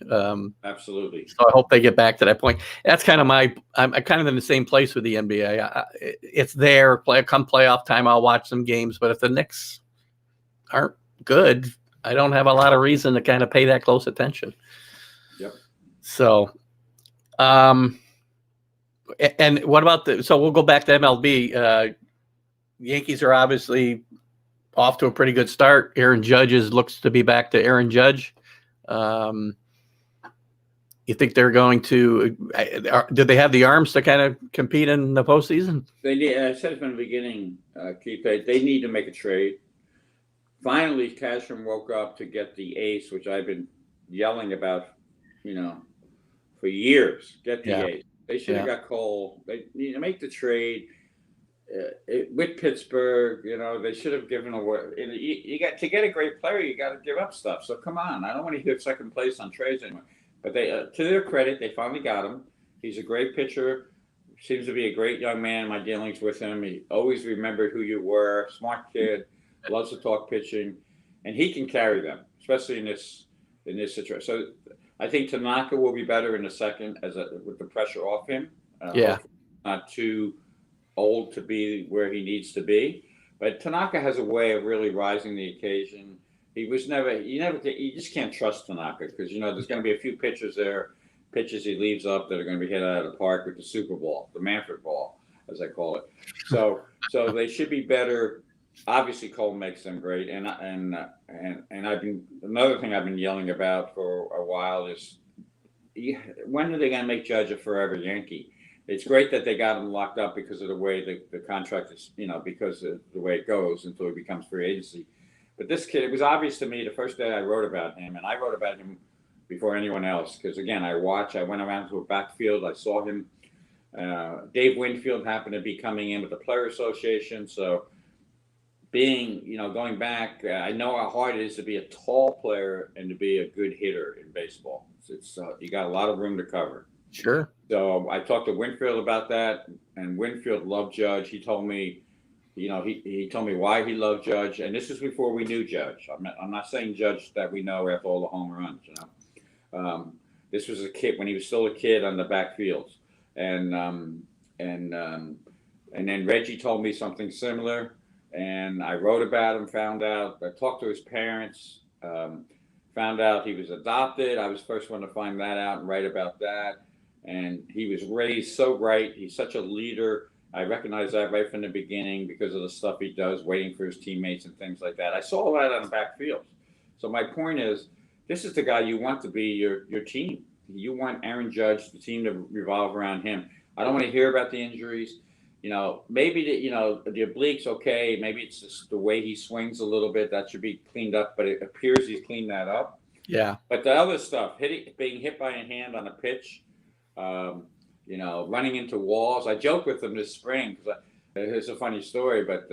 Absolutely. So I hope they get back to that point. That's kind of I'm kind of in the same place with the NBA. It's there. Come playoff time, I'll watch some games. But if the Knicks aren't good, I don't have a lot of reason to kind of pay that close attention. Yep. So, and what about so we'll go back to MLB. Yankees are obviously off to a pretty good start. Aaron Judge looks to be back to Aaron Judge. You think they're going to? Do they have the arms to kind of compete in the postseason? They need. I said from the beginning, Keith. They need to make a trade. Finally, Cashman woke up to get the ace, which I've been yelling about, for years. Get the ace. They should have got Cole. They need to make the trade. With Pittsburgh, they should have given away. You got to get a great player, you got to give up stuff. So come on, I don't want to hear second place on trades anymore. But they, to their credit, they finally got him. He's a great pitcher. Seems to be a great young man. My dealings with him, he always remembered who you were. Smart kid, loves to talk pitching, and he can carry them, especially in this situation. So I think Tanaka will be better in the second with the pressure off him. Not too old to be where he needs to be, but Tanaka has a way of really rising the occasion. You just can't trust Tanaka because there's going to be a few pitches he leaves up that are going to be hit out of the park with the Super Ball, the Manfred ball, as I call it. So they should be better. Obviously, Cole makes them great, and another thing I've been yelling about for a while is when are they going to make Judge a forever Yankee? It's great that they got him locked up because of the way the contract is, because of the way it goes until he becomes free agency. But this kid, it was obvious to me the first day I wrote about him, and I wrote about him before anyone else because, again, I went around to a backfield. I saw him. Dave Winfield happened to be coming in with the Player Association. So going back, I know how hard it is to be a tall player and to be a good hitter in baseball. It's you got a lot of room to cover. Sure. So I talked to Winfield about that, and Winfield loved Judge. He told me, he told me why he loved Judge, and this is before we knew Judge. I'm not saying Judge that we know after all the home runs. This was a kid when he was still a kid on the backfields. and and um, and then Reggie told me something similar, and I wrote about him. Found out, I talked to his parents. Found out he was adopted. I was the first one to find that out and write about that. And he was raised so right. He's such a leader. I recognize that right from the beginning because of the stuff he does, waiting for his teammates and things like that. I saw all that on the backfield. So my point is, this is the guy you want to be your team. You want Aaron Judge, the team to revolve around him. I don't want to hear about the injuries. Maybe the obliques, okay. Maybe it's just the way he swings a little bit that should be cleaned up, but it appears he's cleaned that up. Yeah. But the other stuff, being hit by a hand on a pitch, running into walls. I joked with him this spring because it's a funny story. But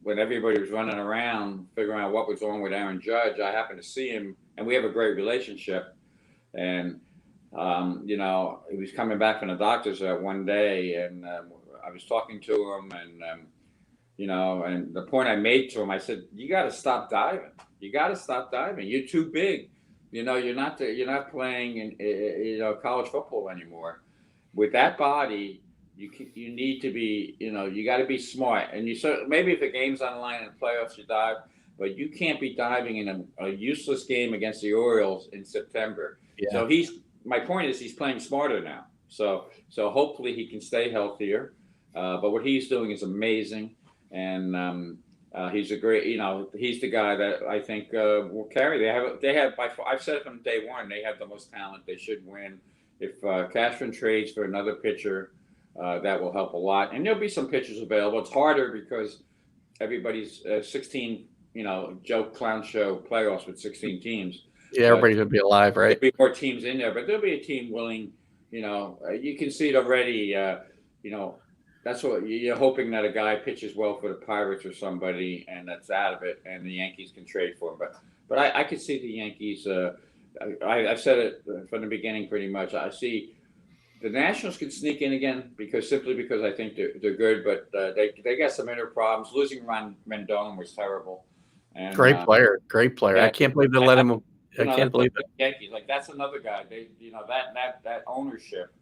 when everybody was running around figuring out what was wrong with Aaron Judge, I happened to see him, and we have a great relationship. And he was coming back from the doctor's one day, and I was talking to him, and the point I made to him, I said, "You got to stop diving. You got to stop diving. You're too big. You're not playing in college football anymore. With that body, you need to be you got to be smart. And maybe if the game's on the line in the playoffs, you dive, but you can't be diving in a useless game against the Orioles in September. Yeah. So my point is he's playing smarter now. So hopefully he can stay healthier. But what he's doing is amazing, and he's a great. He's the guy that I think will carry. They have. I've said it from day one. They have the most talent. They should win. If Castron trades for another pitcher, that will help a lot. And there'll be some pitchers available. It's harder because everybody's 16. Joe Clown Show playoffs with 16 teams. Yeah, everybody's gonna be alive, right? There'll be more teams in there, but there'll be a team willing. You can see it already. That's what you're hoping, that a guy pitches well for the Pirates or somebody, and that's out of it, and the Yankees can trade for him. But I could see the Yankees. I've said it from the beginning pretty much. I see the Nationals can sneak in again because I think they're good, but they got some inner problems. Losing Rendon was terrible. And, great player. Yeah, I can't believe they let him. I can't believe it. Yankees, that's another guy. They that ownership.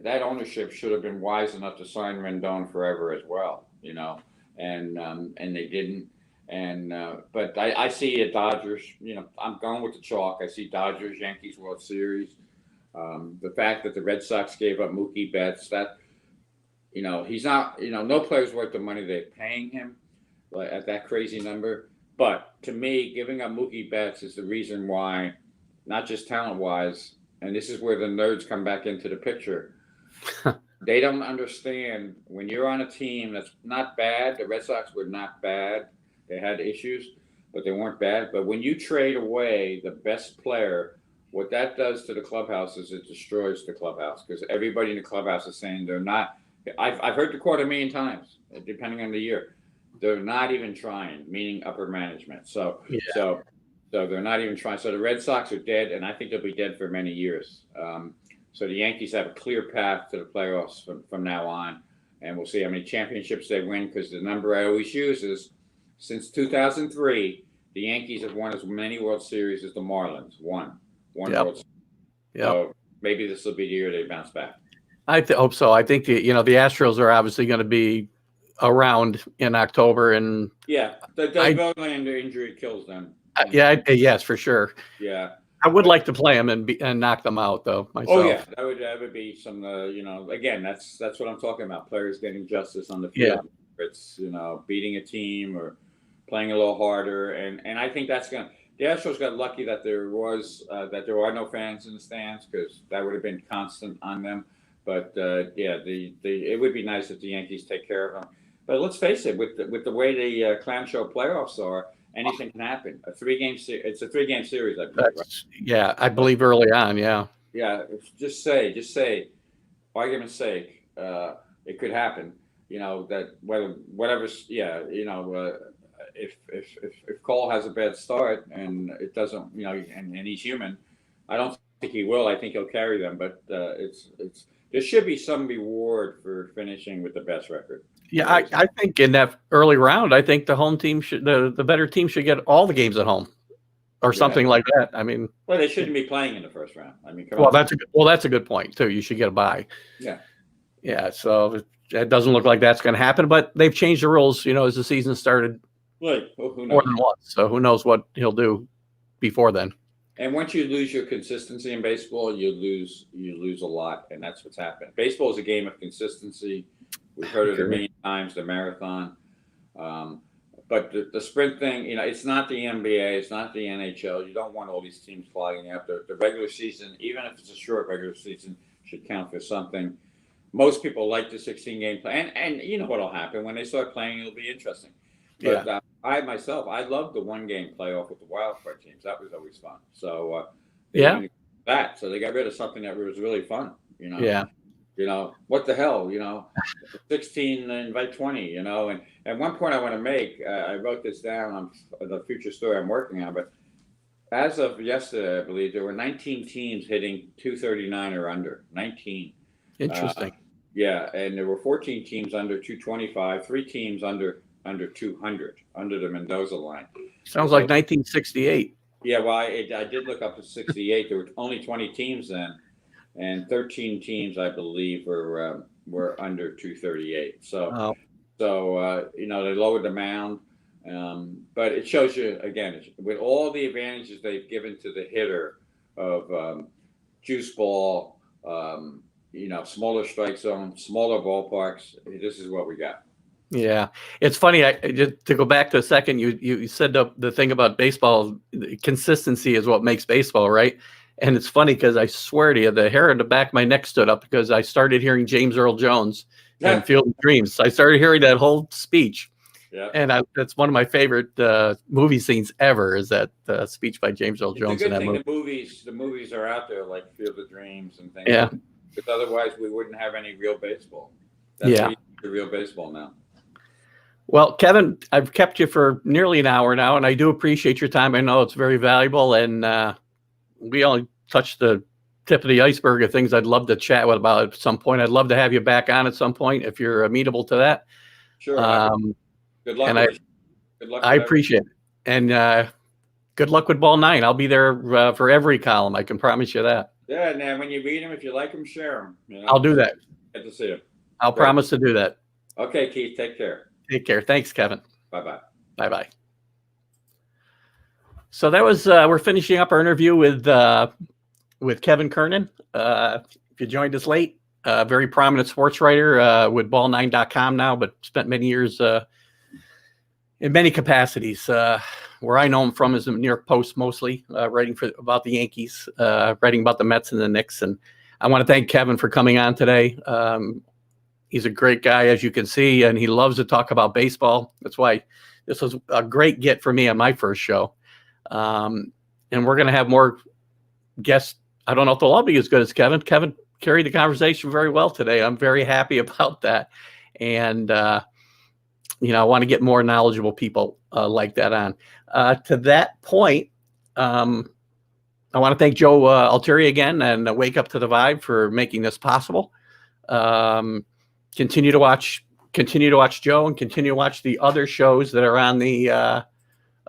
That ownership should have been wise enough to sign Rendon forever as well, and they didn't. But I see a Dodgers. I'm going with the chalk. I see Dodgers, Yankees World Series. The fact that the Red Sox gave up Mookie Betts, that he's not. No player's worth the money they're paying him, at that crazy number. But to me, giving up Mookie Betts is the reason why, not just talent-wise. And this is where the nerds come back into the picture. They don't understand when you're on a team that's not bad. The Red Sox were not bad. They had issues, but they weren't bad. But when you trade away the best player, what that does to the clubhouse is it destroys the clubhouse, because everybody in the clubhouse is saying they're not. I've heard the quote a million times, depending on the year. They're not even trying, meaning upper management. So they're not even trying. So the Red Sox are dead, and I think they'll be dead for many years. So the Yankees have a clear path to the playoffs from now on, and we'll see how many championships they win, because the number I always use is, since 2003, the Yankees have won as many World Series as the Marlins. One World Series. Yep. So maybe this will be the year they bounce back. I hope so. I think the Astros are obviously going to be around in October, and the Verlander injury kills them. Yes, for sure. Yeah, I would like to play them and knock them out, though, myself. Oh yeah, that would be some. Again, that's what I'm talking about. Players getting justice on the field. Yeah. It's beating a team or playing a little harder, and I think that's gonna. The Astros got lucky that there are no fans in the stands, because that would have been constant on them. But it would be nice if the Yankees take care of them. But let's face it, with the way the Clown Show playoffs are, anything can happen. It's a 3-game series, I believe. Right? Yeah, I believe early on. Yeah. Yeah. Just say, argument's sake, it could happen. That whatever's. Yeah. If Cole has a bad start and it doesn't, and he's human, I don't think he will. I think he'll carry them. But there should be some reward for finishing with the best record. Yeah, I think in that early round, I think the home team the better team should get all the games at home. or something like that. I mean, well, they shouldn't be playing in the first round. I mean, come well, on. that's a good point too. You should get a bye. Yeah. Yeah. So it doesn't look like that's going to happen, but they've changed the rules, as the season started Well, who more knows? than once. So who knows what he'll do before then. And once you lose your consistency in baseball, you lose a lot, and that's what's happened. Baseball is a game of consistency. We've heard it a million times, the marathon. But the sprint thing, it's not the NBA, it's not the NHL. You don't want all these teams flying out. The regular season, even if it's a short regular season, should count for something. Most people like the 16-game play, and you know what'll happen when they start playing. It'll be interesting. But I love the one-game playoff with the wild card teams. That was always fun. So so they got rid of something that was really fun. Yeah. What the hell? 16 invite 20. And at one point I want to make. I wrote this down on the future story I'm working on. But as of yesterday, I believe there were 19 teams hitting 239 or under. 19. Interesting. And there were 14 teams under 225. 3 teams under 200, under the Mendoza line. Sounds like 1968. Yeah, well, I did look up to 68. There were only 20 teams then, and 13 teams, I believe, were under 238. So they lowered the mound, but it shows you again with all the advantages they've given to the hitter of juice ball, smaller strike zone, smaller ballparks. This is what we got. Yeah, it's funny. Just to go back to a second, you said the thing about baseball, consistency is what makes baseball, right? And it's funny because I swear to you, the hair on the back of my neck stood up because I started hearing James Earl Jones and Field of Dreams. I started hearing that whole speech, and that's one of my favorite movie scenes ever. Is that speech by James Earl Jones? It's a good in that thing movie. the movies are out there like Field of Dreams and things. Yeah, because otherwise we wouldn't have any real baseball. That's the real baseball now. Well, Kevin, I've kept you for nearly an hour now, and I do appreciate your time. I know it's very valuable, and we only touched the tip of the iceberg of things I'd love to chat about at some point. I'd love to have you back on at some point if you're amenable to that. Sure. Good luck. And good luck. I appreciate it. And good luck with Ball 9. I'll be there for every column. I can promise you that. Yeah, and then when you read them, if you like them, share them. I'll do that. Good to see you. I'll promise to do that. Okay, Keith. Take care. Take care. Thanks, Kevin. Bye-bye. Bye-bye. So that was we're finishing up our interview with Kevin Kernan. If you joined us late, very prominent sports writer with ball9.com now, but spent many years in many capacities. Where I know him from is the New York Post mostly, writing about the Yankees, writing about the Mets and the Knicks. And I want to thank Kevin for coming on today. He's a great guy, as you can see, and he loves to talk about baseball. That's why this was a great get for me on my first show. And we're going to have more guests. I don't know if they'll all be as good as Kevin. Kevin carried the conversation very well today. I'm very happy about that. And, I want to get more knowledgeable people like that on. To that point, I want to thank Joe Altieri again and Wake Up to the Vibe for making this possible. Continue to watch Joe and continue to watch the other shows that are on the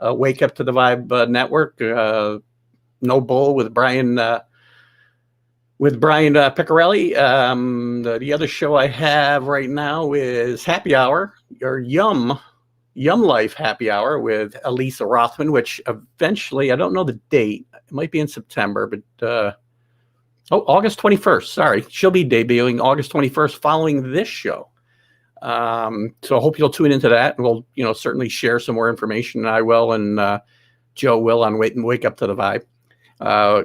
Wake Up to the Vibe network. No Bull with Brian Piccarelli. The other show I have right now is Happy Hour, or Yum Life Happy Hour with Elisa Rothman, which eventually, I don't know the date. It might be in September, but August 21st. Sorry. She'll be debuting August 21st following this show. So I hope you'll tune into that, and we'll, certainly share some more information. I will, and Joe will on Wake Up to the Vibe.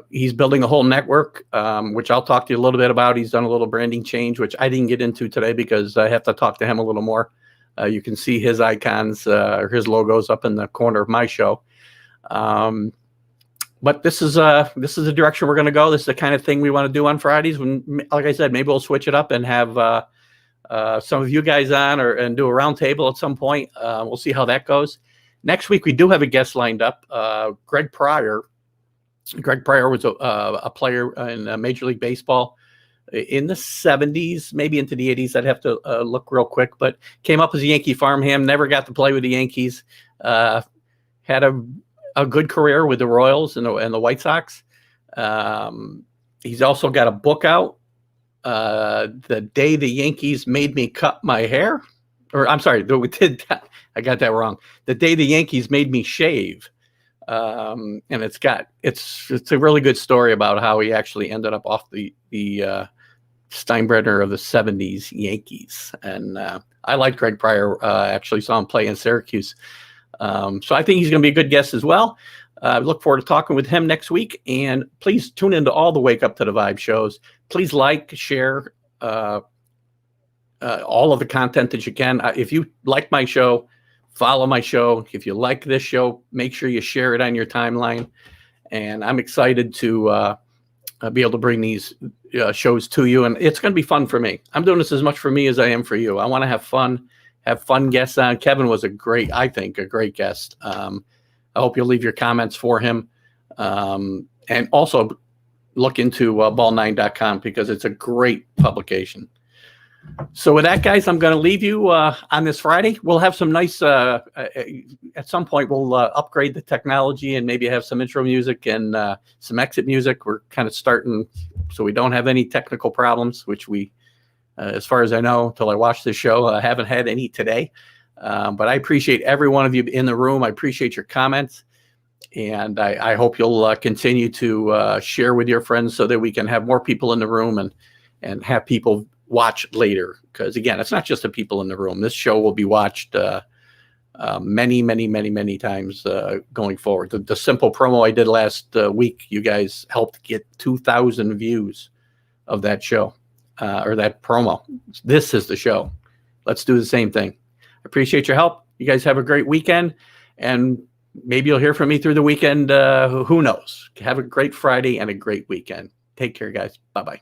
He's building a whole network, which I'll talk to you a little bit about. He's done a little branding change, which I didn't get into today because I have to talk to him a little more. You can see his icons or his logos up in the corner of my show. But this is the direction we're going to go. This is the kind of thing we want to do on Fridays. When, like I said, maybe we'll switch it up and have some of you guys on and do a round table at some point. We'll see how that goes. Next week, we do have a guest lined up, Greg Pryor. Greg Pryor was a player in Major League Baseball in the 70s, maybe into the 80s. I'd have to look real quick, but came up as a Yankee farmhand, never got to play with the Yankees. Had a a good career with the Royals and the White Sox. He's also got a book out, The Day the Yankees Made Me Cut My Hair. Or I'm sorry, I got that wrong. The Day the Yankees Made Me Shave. And it's a really good story about how he actually ended up off the Steinbrenner of the 70s Yankees. And I liked Greg Pryor. Actually saw him play in Syracuse. So I think he's going to be a good guest as well. I look forward to talking with him next week. And please tune into all the Wake Up to the Vibe shows. Please like, share all of the content that you can. If you like my show, follow my show. If you like this show, make sure you share it on your timeline. And I'm excited to be able to bring these shows to you. And it's going to be fun for me. I'm doing this as much for me as I am for you. I want to have fun guests on. Kevin was a great guest. I hope you'll leave your comments for him. And also look into ball9.com because it's a great publication. So with that, guys, I'm going to leave you on this Friday. We'll have some nice, at some point, we'll upgrade the technology and maybe have some intro music and some exit music. We're kind of starting so we don't have any technical problems, which we, as far as I know, until I watched this show, I haven't had any today. But I appreciate every one of you in the room. I appreciate your comments. And I hope you'll continue to share with your friends so that we can have more people in the room and have people watch later, because again, it's not just the people in the room. This show will be watched many times going forward. The simple promo I did last week, you guys helped get 2,000 views of that show or that promo. This is the show. Let's do the same thing. I appreciate your help. You guys have a great weekend, and maybe you'll hear from me through the weekend. Who knows? Have a great Friday and a great weekend. Take care, guys. Bye-bye.